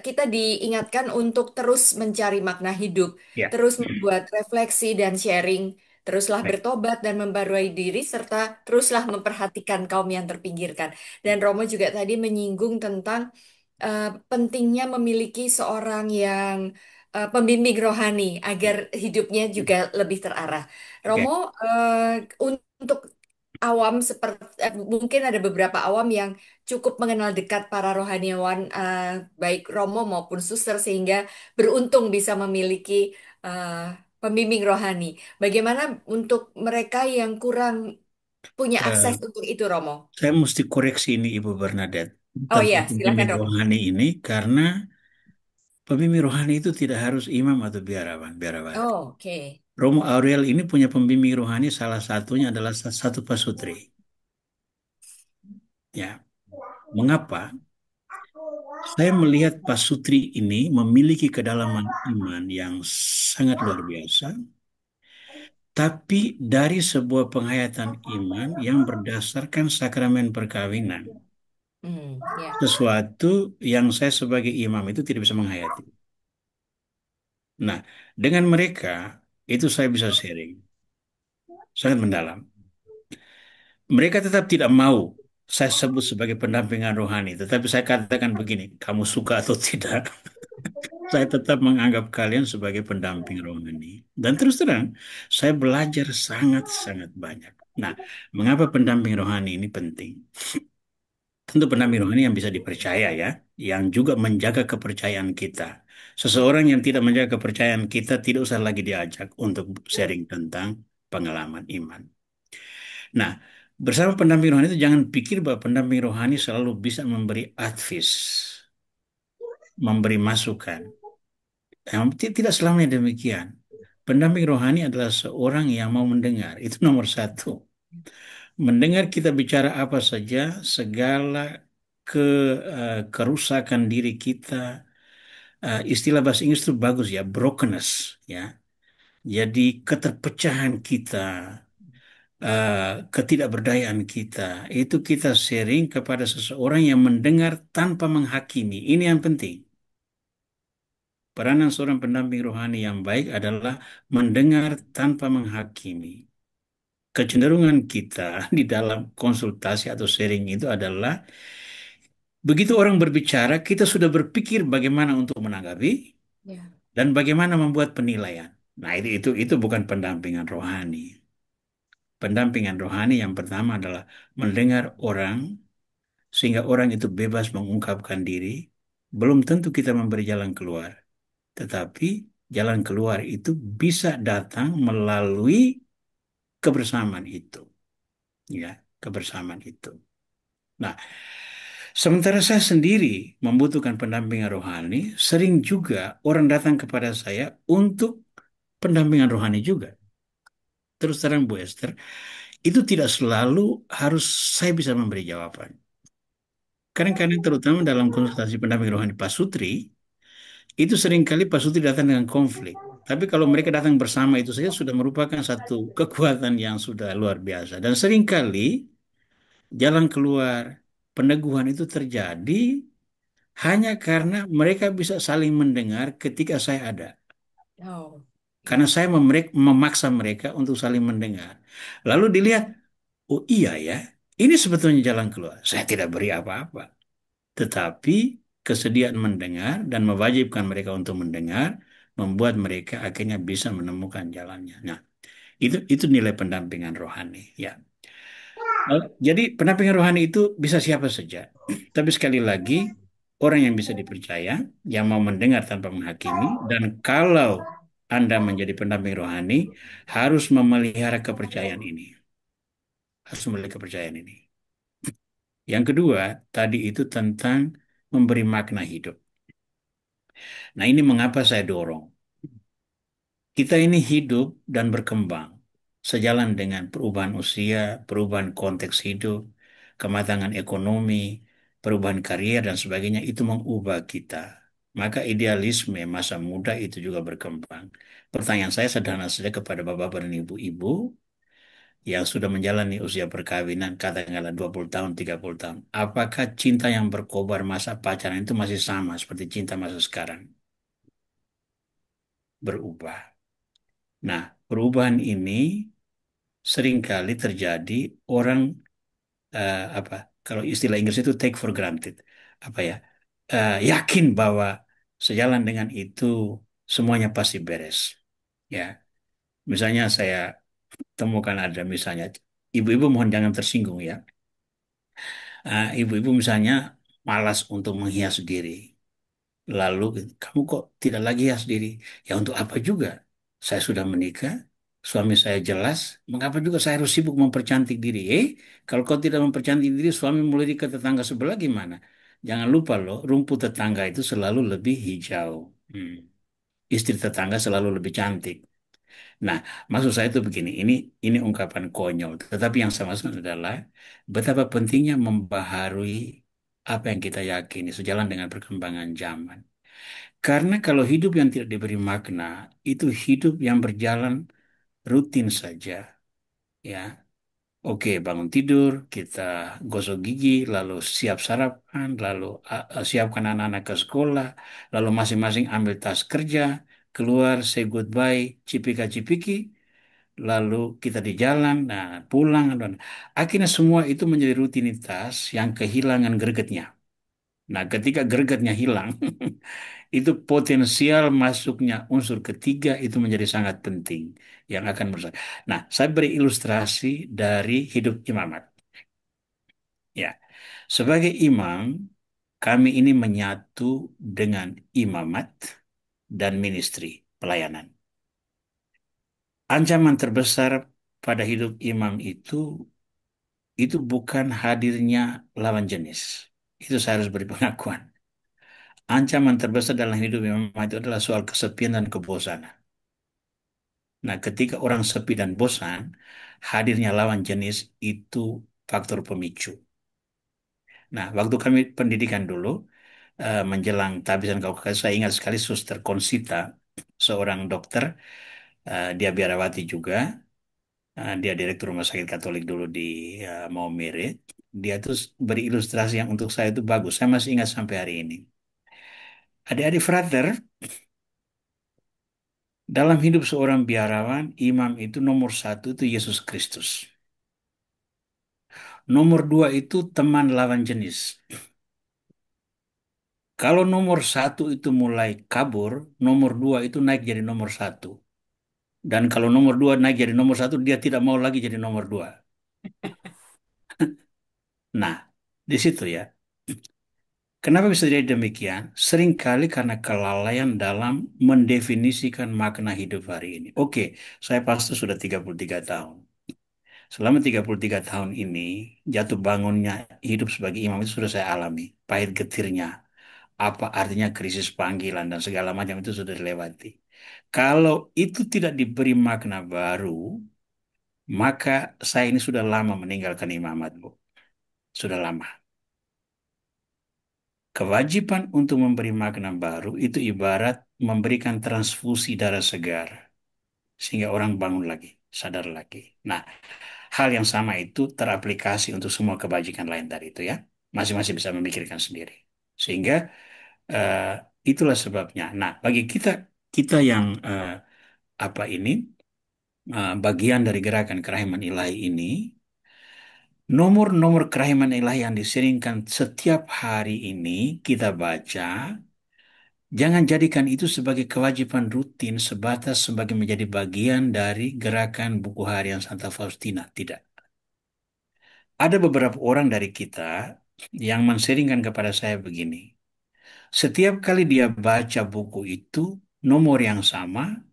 Kita diingatkan untuk terus mencari makna hidup, Ya, terus membuat refleksi dan sharing, teruslah baik. bertobat dan membarui diri, serta teruslah memperhatikan kaum yang terpinggirkan. Dan Romo juga tadi menyinggung tentang pentingnya memiliki seorang yang pembimbing rohani agar hidupnya juga lebih terarah. Romo, Oke. untuk awam seperti mungkin ada beberapa awam yang cukup mengenal dekat para rohaniawan, baik Romo maupun suster, sehingga beruntung bisa memiliki pembimbing rohani. Bagaimana untuk mereka yang kurang punya akses Eh, untuk itu, Romo. saya mesti koreksi ini Ibu Bernadette Oh tentang iya, silakan pembimbing Romo. rohani ini karena pembimbing rohani itu tidak harus imam atau biarawan, biarawati. Oh, oke. Romo Aurel ini punya pembimbing rohani salah satunya adalah satu pasutri. Ya, mengapa? Saya melihat pasutri ini memiliki kedalaman iman yang sangat luar biasa, tapi dari sebuah penghayatan iman yang berdasarkan sakramen perkawinan. Ya. Sesuatu yang saya sebagai imam itu tidak bisa menghayati. Nah, dengan mereka itu saya bisa sharing, sangat mendalam. Mereka tetap tidak mau saya sebut sebagai pendampingan rohani, tetapi saya katakan begini, kamu suka atau tidak, saya tetap menganggap kalian sebagai pendamping rohani. Dan terus terang, saya belajar sangat-sangat banyak. Nah, mengapa pendamping rohani ini penting? Tentu pendamping rohani yang bisa dipercaya ya, yang juga menjaga kepercayaan kita. Seseorang yang tidak menjaga kepercayaan kita tidak usah lagi diajak untuk sharing tentang pengalaman iman. Nah, bersama pendamping rohani itu jangan pikir bahwa pendamping rohani selalu bisa memberi advice, memberi masukan. Tidak selamanya demikian. Pendamping rohani adalah seorang yang mau mendengar. Itu nomor satu. Mendengar kita bicara apa saja, segala kerusakan diri kita, istilah bahasa Inggris itu bagus ya, brokenness ya. Jadi keterpecahan kita, ketidakberdayaan kita, itu kita sharing kepada seseorang yang mendengar tanpa menghakimi. Ini yang penting. Peranan seorang pendamping rohani yang baik adalah mendengar tanpa menghakimi. Kecenderungan kita di dalam konsultasi atau sharing itu adalah begitu orang berbicara, kita sudah berpikir bagaimana untuk menanggapi Ya. dan bagaimana membuat penilaian. Nah, itu bukan pendampingan rohani. Pendampingan rohani yang pertama adalah mendengar orang sehingga orang itu bebas mengungkapkan diri. Belum tentu kita memberi jalan keluar, tetapi jalan keluar itu bisa datang melalui kebersamaan itu, ya, kebersamaan itu. Nah, sementara saya sendiri membutuhkan pendampingan rohani, sering juga orang datang kepada saya untuk pendampingan rohani juga. Terus terang Bu Esther, itu tidak selalu harus saya bisa memberi jawaban. Kadang-kadang terutama dalam konsultasi pendamping rohani Pak Sutri, itu seringkali Pak Sutri datang dengan konflik. Tapi kalau mereka datang bersama itu saja sudah merupakan satu kekuatan yang sudah luar biasa. Dan seringkali jalan keluar peneguhan itu terjadi hanya karena mereka bisa saling mendengar ketika saya ada. Oh, Karena ya. saya memaksa mereka untuk saling mendengar. Lalu dilihat, oh iya ya, ini sebetulnya jalan keluar. Saya tidak beri apa-apa. Tetapi kesediaan mendengar dan mewajibkan mereka untuk mendengar membuat mereka akhirnya bisa menemukan jalannya. Nah, itu nilai pendampingan rohani, ya. Jadi pendampingan rohani itu bisa siapa saja. Tapi sekali lagi, orang yang bisa dipercaya, yang mau mendengar tanpa menghakimi, dan kalau Anda menjadi pendamping rohani, harus memelihara kepercayaan ini. Harus memelihara kepercayaan ini. Yang kedua, tadi itu tentang memberi makna hidup. Nah, ini mengapa saya dorong. Kita ini hidup dan berkembang sejalan dengan perubahan usia, perubahan konteks hidup, kematangan ekonomi, perubahan karier dan sebagainya itu mengubah kita. Maka idealisme masa muda itu juga berkembang. Pertanyaan saya sederhana saja kepada bapak-bapak dan ibu-ibu yang sudah menjalani usia perkawinan katakanlah 20 tahun, 30 tahun. Apakah cinta yang berkobar masa pacaran itu masih sama seperti cinta masa sekarang? Berubah. Nah, perubahan ini seringkali terjadi orang apa kalau istilah Inggris itu take for granted apa ya yakin bahwa sejalan dengan itu semuanya pasti beres ya misalnya saya temukan ada misalnya ibu-ibu mohon jangan tersinggung ya. Ibu-ibu misalnya malas untuk menghias diri lalu kamu kok tidak lagi hias diri ya untuk apa juga saya sudah menikah suami saya jelas, mengapa juga saya harus sibuk mempercantik diri? Kalau kau tidak mempercantik diri, suami mulai ke tetangga sebelah gimana? Jangan lupa loh, rumput tetangga itu selalu lebih hijau. Hmm. Istri tetangga selalu lebih cantik. Nah, maksud saya itu begini, ini ungkapan konyol, tetapi yang saya maksud adalah betapa pentingnya membaharui apa yang kita yakini sejalan dengan perkembangan zaman. Karena kalau hidup yang tidak diberi makna, itu hidup yang berjalan rutin saja, ya. Oke, bangun tidur, kita gosok gigi, lalu siap sarapan, lalu siapkan anak-anak ke sekolah, lalu masing-masing ambil tas kerja, keluar, say goodbye, cipika-cipiki, lalu kita di jalan, nah pulang, dan akhirnya semua itu menjadi rutinitas yang kehilangan gregetnya. Nah, ketika gregetnya hilang, itu potensial masuknya unsur ketiga itu menjadi sangat penting yang akan merusak. Nah, saya beri ilustrasi dari hidup imamat. Ya, sebagai imam, kami ini menyatu dengan imamat dan ministry pelayanan. Ancaman terbesar pada hidup imam itu bukan hadirnya lawan jenis. Itu saya harus beri pengakuan. Ancaman terbesar dalam hidup imam itu adalah soal kesepian dan kebosanan. Nah, ketika orang sepi dan bosan, hadirnya lawan jenis itu faktor pemicu. Nah, waktu kami pendidikan dulu, menjelang tabisan KUKS, saya ingat sekali Suster Konsita, seorang dokter, dia biarawati juga, dia direktur rumah sakit Katolik dulu di Maumere. Dia tuh beri ilustrasi yang untuk saya itu bagus. Saya masih ingat sampai hari ini. Adik-adik frater, dalam hidup seorang biarawan, imam itu nomor satu itu Yesus Kristus. Nomor dua itu teman lawan jenis. Kalau nomor satu itu mulai kabur, nomor dua itu naik jadi nomor satu. Dan kalau nomor dua naik jadi nomor satu, dia tidak mau lagi jadi nomor dua. Nah, di situ ya. Kenapa bisa jadi demikian? Seringkali karena kelalaian dalam mendefinisikan makna hidup hari ini. Oke, saya pastor sudah 33 tahun. Selama 33 tahun ini, jatuh bangunnya hidup sebagai imam itu sudah saya alami. Pahit getirnya, apa artinya krisis panggilan dan segala macam itu sudah dilewati. Kalau itu tidak diberi makna baru, maka saya ini sudah lama meninggalkan imamat, Bu. Sudah lama. Kewajiban untuk memberi makna baru itu ibarat memberikan transfusi darah segar sehingga orang bangun lagi, sadar lagi. Nah, hal yang sama itu teraplikasi untuk semua kebajikan lain tadi itu ya. Masing-masing bisa memikirkan sendiri. Sehingga eh, itulah sebabnya. Nah, bagi kita kita yang apa ini bagian dari gerakan kerahiman ilahi ini, nomor-nomor kerahiman ilahi yang diseringkan setiap hari ini kita baca. Jangan jadikan itu sebagai kewajiban rutin sebatas sebagai menjadi bagian dari gerakan buku harian Santa Faustina. Tidak. Ada beberapa orang dari kita yang menseringkan kepada saya begini. Setiap kali dia baca buku itu, nomor yang sama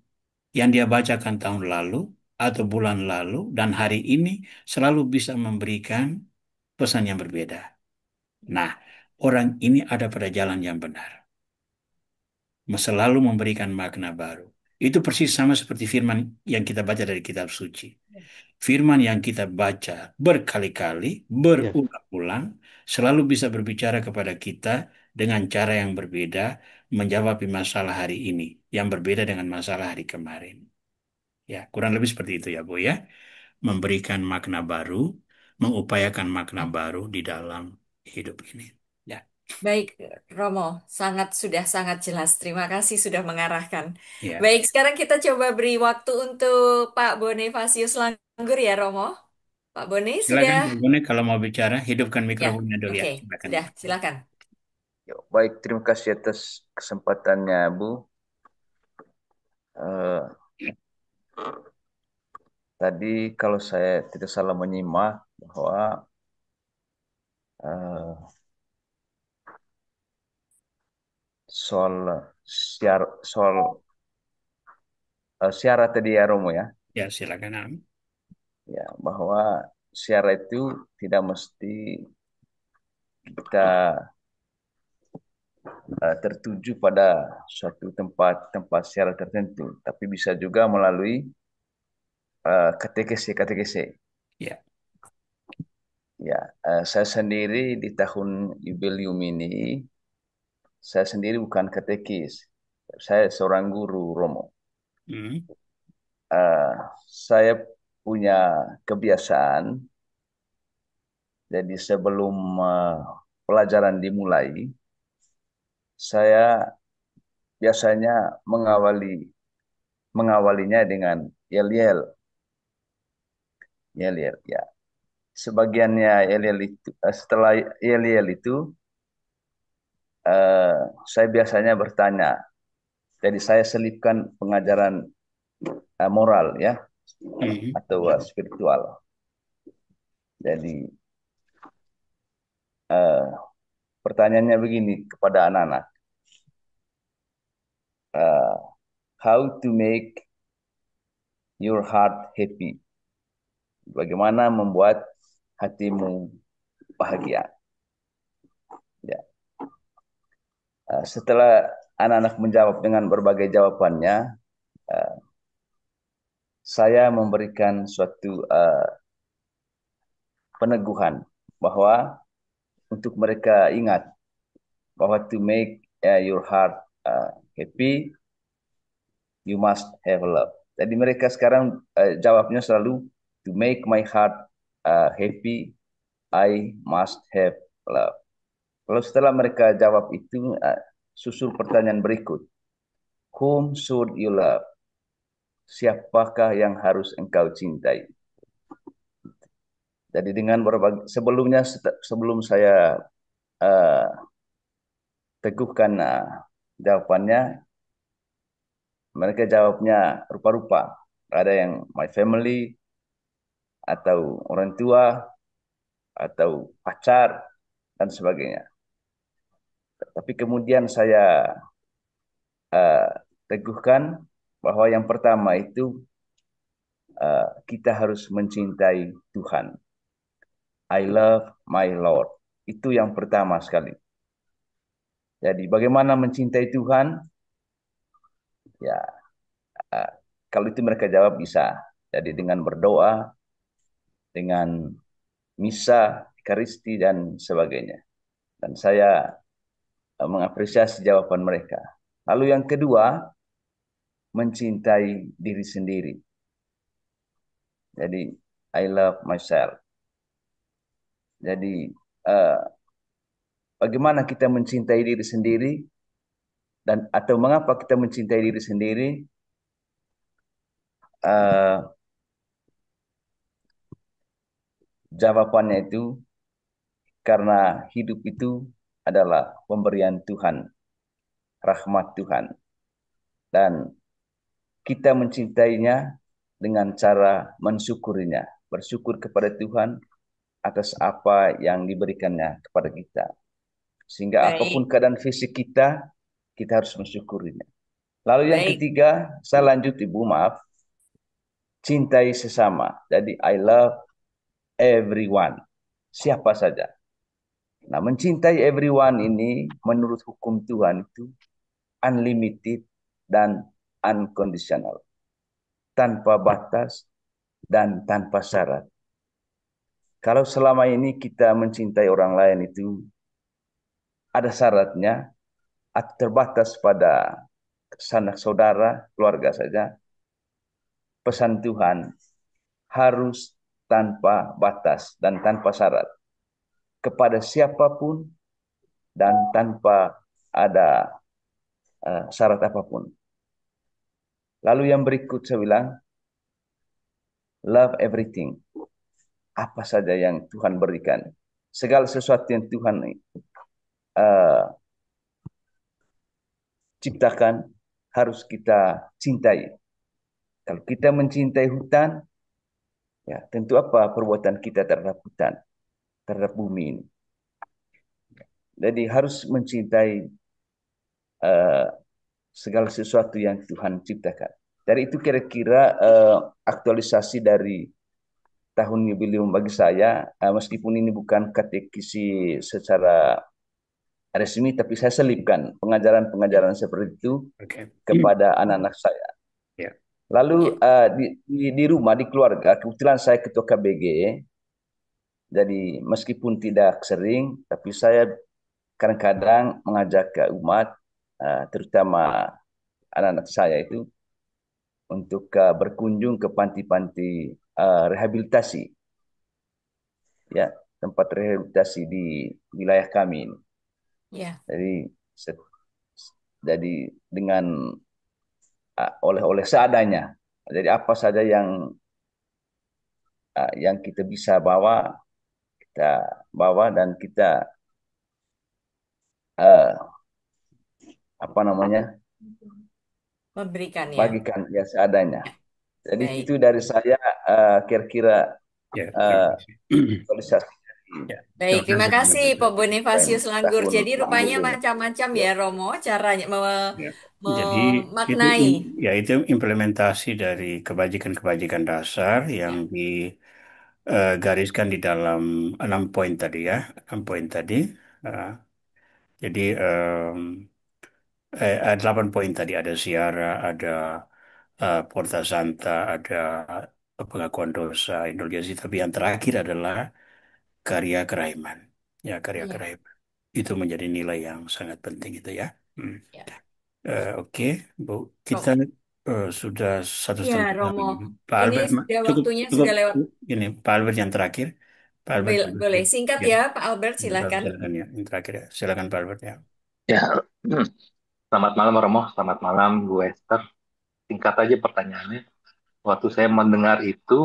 yang dia bacakan tahun lalu atau bulan lalu dan hari ini selalu bisa memberikan pesan yang berbeda. Nah, orang ini ada pada jalan yang benar. Selalu memberikan makna baru. Itu persis sama seperti firman yang kita baca dari kitab suci. Firman yang kita baca berkali-kali, Ya, berulang-ulang, selalu bisa berbicara kepada kita dengan cara yang berbeda, menjawab masalah hari ini, yang berbeda dengan masalah hari kemarin. Ya, kurang lebih seperti itu ya, Bu ya. Memberikan makna baru, mengupayakan makna baru di dalam hidup ini. Ya, Baik, Romo, sudah sangat jelas. Terima kasih sudah mengarahkan. ya. Baik, sekarang kita coba beri waktu untuk Pak Bonifacius Langgur ya, Romo. Pak Boni sudah, Silakan Bu Bune kalau mau bicara, hidupkan ya, mikrofonnya dulu ya. oke, Silakan. sudah, silakan. Ya, baik, terima kasih atas kesempatannya, Bu. Eh, Tadi kalau saya tidak salah menyimak bahwa eh, soal syarat tadi ya Romo ya. Ya, silakan. Am. Ya, bahwa siara itu tidak mesti kita tertuju pada suatu tempat siara tertentu, tapi bisa juga melalui KTKC. Ya. Ya, saya sendiri di tahun jubileum ini, saya sendiri bukan katekis, saya seorang guru Romo. Hmm. Eh, saya punya kebiasaan, jadi sebelum pelajaran dimulai, saya biasanya mengawalinya dengan yel-yel, yel-yel. Ya, sebagiannya yel-yel itu, setelah yel-yel itu, eh, saya biasanya bertanya. Jadi saya selipkan pengajaran moral ya Hmm. atau spiritual. Jadi eh, pertanyaannya begini kepada anak-anak, eh, how to make your heart happy? Bagaimana membuat hatimu bahagia? Ya. Setelah anak-anak menjawab dengan berbagai jawabannya, eh, saya memberikan suatu peneguhan bahwa untuk mereka ingat bahwa to make your heart happy, you must have love. Jadi mereka sekarang jawabnya selalu to make my heart happy, I must have love. Kalau setelah mereka jawab itu, susul pertanyaan berikut. Whom should you love? Siapakah yang harus engkau cintai? Jadi dengan berbagai sebelumnya sebelum saya uh, teguhkan jawabannya, mereka jawabnya rupa-rupa. Ada yang my family, atau orang tua, atau pacar, dan sebagainya. Tapi kemudian saya uh, teguhkan bahwa yang pertama itu kita harus mencintai Tuhan. I love my Lord. Itu yang pertama sekali. Jadi bagaimana mencintai Tuhan? Ya, uh, kalau itu mereka jawab bisa. Jadi dengan berdoa, dengan misa, ekaristi, dan sebagainya. Dan saya mengapresiasi jawaban mereka. Lalu yang kedua, mencintai diri sendiri. Jadi, I love myself. Jadi, uh, bagaimana kita mencintai diri sendiri dan atau mengapa kita mencintai diri sendiri? Uh, Jawabannya itu karena hidup itu adalah pemberian Tuhan, rahmat Tuhan, dan kita mencintainya dengan cara mensyukurinya, bersyukur kepada Tuhan atas apa yang diberikannya kepada kita. Sehingga apapun Baik, keadaan fisik kita, kita harus mensyukurinya. Lalu yang baik, ketiga, saya lanjut Ibu, maaf, cintai sesama. Jadi I love everyone, siapa saja. Nah, mencintai everyone ini menurut hukum Tuhan itu unlimited dan unconditional, tanpa batas dan tanpa syarat. Kalau selama ini kita mencintai orang lain itu ada syaratnya atau terbatas pada sanak saudara, keluarga saja, pesan Tuhan harus tanpa batas dan tanpa syarat kepada siapapun dan tanpa ada syarat apapun. Lalu yang berikut saya bilang, love everything. Apa saja yang Tuhan berikan. Segala sesuatu yang Tuhan uh, ciptakan harus kita cintai. Kalau kita mencintai hutan, ya tentu apa perbuatan kita terhadap hutan, terhadap bumi ini. Jadi harus mencintai uh, segala sesuatu yang Tuhan ciptakan. Dari itu kira-kira aktualisasi dari tahun jubileum bagi saya, meskipun ini bukan katekisi secara resmi, tapi saya selipkan Ya, pengajaran-pengajaran seperti itu Oke. kepada anak-anak saya. Ya. Lalu ya, di rumah, di keluarga, kebetulan saya ketua KBG, jadi meskipun tidak sering, tapi saya kadang-kadang mengajak ke umat, terutama anak-anak saya itu, untuk berkunjung ke panti-panti rehabilitasi, ya, tempat rehabilitasi di wilayah kami ini. ya, Jadi, jadi dengan oleh-oleh seadanya. Jadi apa saja yang kita bisa bawa, kita bawa dan kita uh, apa namanya memberikan ya. bagikan ya seadanya. Ya, Jadi itu baik. dari saya kira-kira Ya, terima uh, kasih. aktualisasi Ya, Baik, terima terima kasih kasih Pak Bonifasius Langgur. tahun Jadi rupanya jubileum. macam-macam Ya, ya Romo caranya Ya. Jadi itu memaknai. ya itu implementasi dari kebajikan-kebajikan dasar yang digariskan di dalam 6 poin tadi ya, 6 poin tadi. Eh, jadi 8 poin tadi ada siara, ada porta santa, ada pengakuan dosa, indulgensi. Tapi yang terakhir adalah karya kerahiman. Ya, karya Iya, kerahiman. Itu menjadi nilai yang sangat penting itu ya. Hmm. ya. Oke, Bu, kita Rom- sudah satu Ya, setengah jam. Romo. Pak Ini Albert, sudah cukup waktunya cukup sudah lewat. ini Pak Albert yang terakhir. Pak Albert, Boleh singkat ya, ya, Pak Albert, silakan. silakan ya, yang terakhir ya. Silakan Pak Albert ya. Ya, selamat malam Romo, selamat malam Bu Esther. Singkat aja pertanyaannya. Waktu saya mendengar itu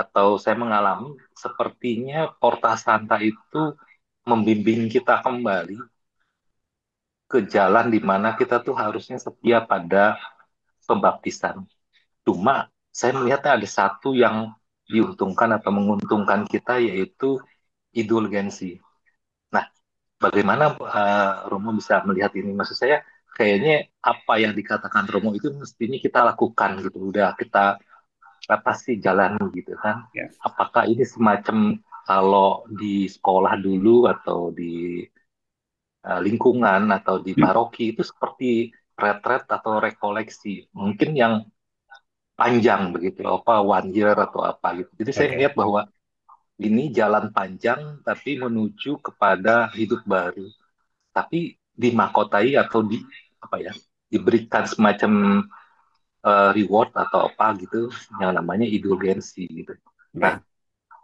atau saya mengalami, sepertinya Porta Santa itu membimbing kita kembali ke jalan di mana kita tuh harusnya setia pada pembaptisan. Cuma saya melihatnya ada satu yang diuntungkan atau menguntungkan kita yaitu indulgensi. Nah, bagaimana Romo bisa melihat ini? Maksud saya, kayaknya apa yang dikatakan Romo itu mestinya kita lakukan gitu. Udah kita pasti jalan gitu kan. Ya, Apakah ini semacam kalau di sekolah dulu atau di lingkungan atau di paroki itu seperti retret atau rekoleksi. Mungkin yang panjang begitu, apa one year atau apa gitu. Jadi saya oke, melihat bahwa ini jalan panjang tapi menuju kepada hidup baru, tapi dimakotai atau di apa ya, diberikan semacam reward atau apa gitu yang namanya indulgensi gitu. Nah, baik.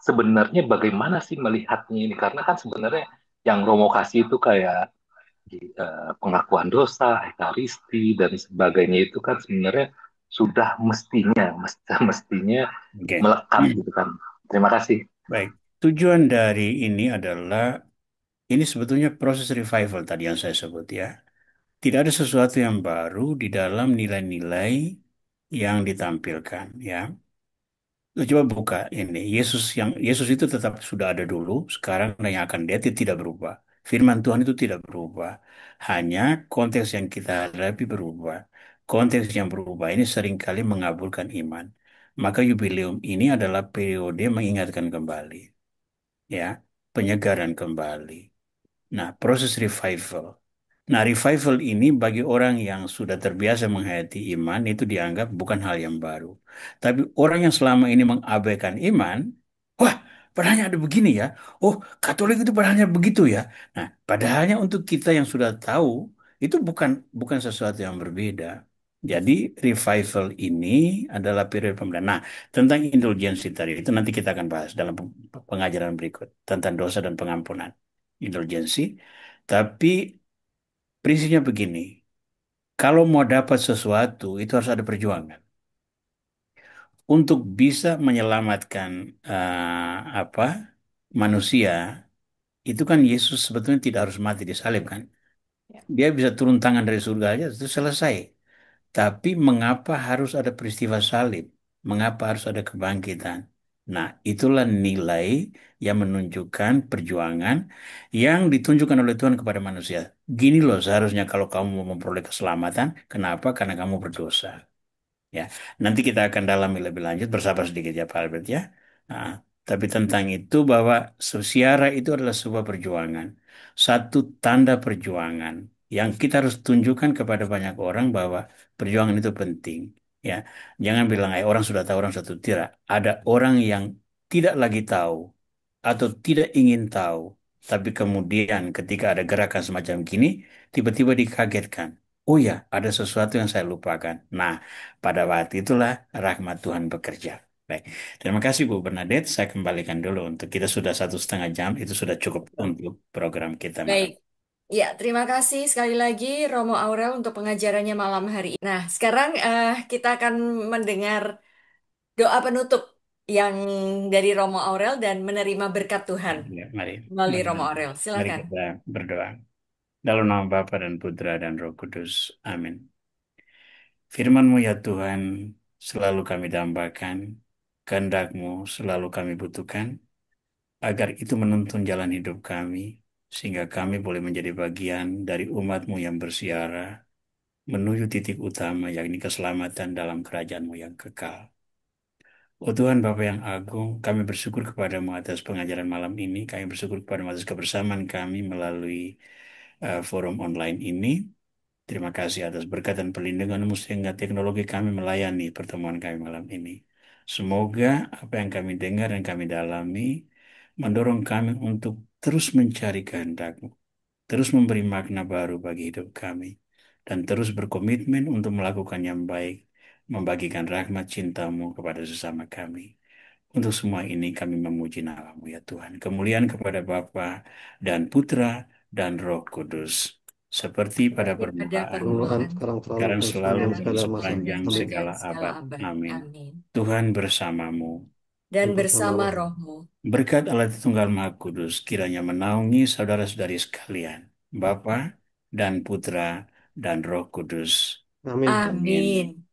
sebenarnya bagaimana sih melihatnya ini? Karena kan sebenarnya yang Romo kasih itu kayak pengakuan dosa, ekaristi dan sebagainya itu kan sebenarnya sudah mestinya Oke. melekat gitu kan. Terima kasih. Baik. Tujuan dari ini adalah ini sebetulnya proses revival tadi yang saya sebut ya. Tidak ada sesuatu yang baru di dalam nilai-nilai yang ditampilkan ya. Lu coba buka ini. Yesus itu tetap sudah ada dulu, sekarang dan yang akan dia tidak berubah. Firman Tuhan itu tidak berubah. Hanya konteks yang kita hadapi berubah. Konteks yang berubah ini seringkali mengaburkan iman. Maka jubileum ini adalah periode mengingatkan kembali, ya, penyegaran kembali. Nah, proses revival. Nah, revival ini bagi orang yang sudah terbiasa menghayati iman itu dianggap bukan hal yang baru. Tapi orang yang selama ini mengabaikan iman, wah, padahalnya ada begini ya. Oh, Katolik itu padahalnya begitu ya. Nah, padahalnya untuk kita yang sudah tahu itu bukan bukan sesuatu yang berbeda. Jadi revival ini adalah periode pemulihan. Nah, tentang indulgensi tadi itu nanti kita akan bahas dalam pengajaran berikut tentang dosa dan pengampunan indulgensi. Tapi prinsipnya begini, kalau mau dapat sesuatu itu harus ada perjuangan. Untuk bisa menyelamatkan apa manusia, itu kan Yesus sebetulnya tidak harus mati disalib kan. Ya, Dia bisa turun tangan dari surga aja itu selesai. Tapi mengapa harus ada peristiwa salib? Mengapa harus ada kebangkitan? Nah, itulah nilai yang menunjukkan perjuangan yang ditunjukkan oleh Tuhan kepada manusia. Gini loh seharusnya kalau kamu mau memperoleh keselamatan. Kenapa? Karena kamu berdosa. Ya, nanti kita akan dalami lebih lanjut, bersabar sedikit ya Pak Albert ya. Nah, tapi tentang itu bahwa sosiara itu adalah sebuah perjuangan, satu tanda perjuangan yang kita harus tunjukkan kepada banyak orang bahwa perjuangan itu penting. Ya, jangan bilang orang sudah tahu, orang sudah tahu. Tidak, ada orang yang tidak lagi tahu atau tidak ingin tahu, tapi kemudian ketika ada gerakan semacam gini, tiba-tiba dikagetkan. Oh ya, ada sesuatu yang saya lupakan. Nah, pada waktu itulah rahmat Tuhan bekerja. Baik, terima kasih Bu Bernadette. Saya kembalikan dulu untuk kita sudah 1,5 jam, itu sudah cukup untuk program kita Baik. malam. Ya, terima kasih sekali lagi Romo Aurel untuk pengajarannya malam hari ini. Nah, sekarang kita akan mendengar doa penutup yang dari Romo Aurel dan menerima berkat Tuhan Ya, mari, melalui mari, Romo Aurel. mari Silakan. kita berdoa. Dalam nama Bapa dan Putra dan Roh Kudus. Amin. Firman-Mu ya Tuhan, selalu kami dambakan, kehendak-Mu selalu kami butuhkan, agar itu menuntun jalan hidup kami, sehingga kami boleh menjadi bagian dari umat-Mu yang bersiara, menuju titik utama, yakni keselamatan dalam kerajaan-Mu yang kekal. Oh Tuhan Bapa yang agung, kami bersyukur kepadamu atas pengajaran malam ini, kami bersyukur kepadamu atas kebersamaan kami melalui forum online ini. Terima kasih atas berkat dan perlindungan-Mu sehingga teknologi kami melayani pertemuan kami malam ini. Semoga apa yang kami dengar dan kami dalami mendorong kami untuk terus mencari kehendak-Mu, terus memberi makna baru bagi hidup kami, dan terus berkomitmen untuk melakukan yang baik, membagikan rahmat cinta-Mu kepada sesama kami. Untuk semua ini kami memuji nama-Mu ya Tuhan. Kemuliaan kepada Bapa dan Putra dan Roh Kudus. Seperti pada Seperti pada permulaan, Permulaan permulaan, sekarang selalu sekarang dan selalu sepanjang sekarang, dan segala masa. dan sepanjang Amin. sepanjang segala segala abad. abad. Amin. Amin. Tuhan bersamamu. Dan Dan bersama bersama rohmu. rohmu. Berkat Allah Tritunggal Maha Kudus kiranya menaungi saudara-saudari sekalian, Bapa dan Putra dan Roh Kudus. Amin. Amin. Amin.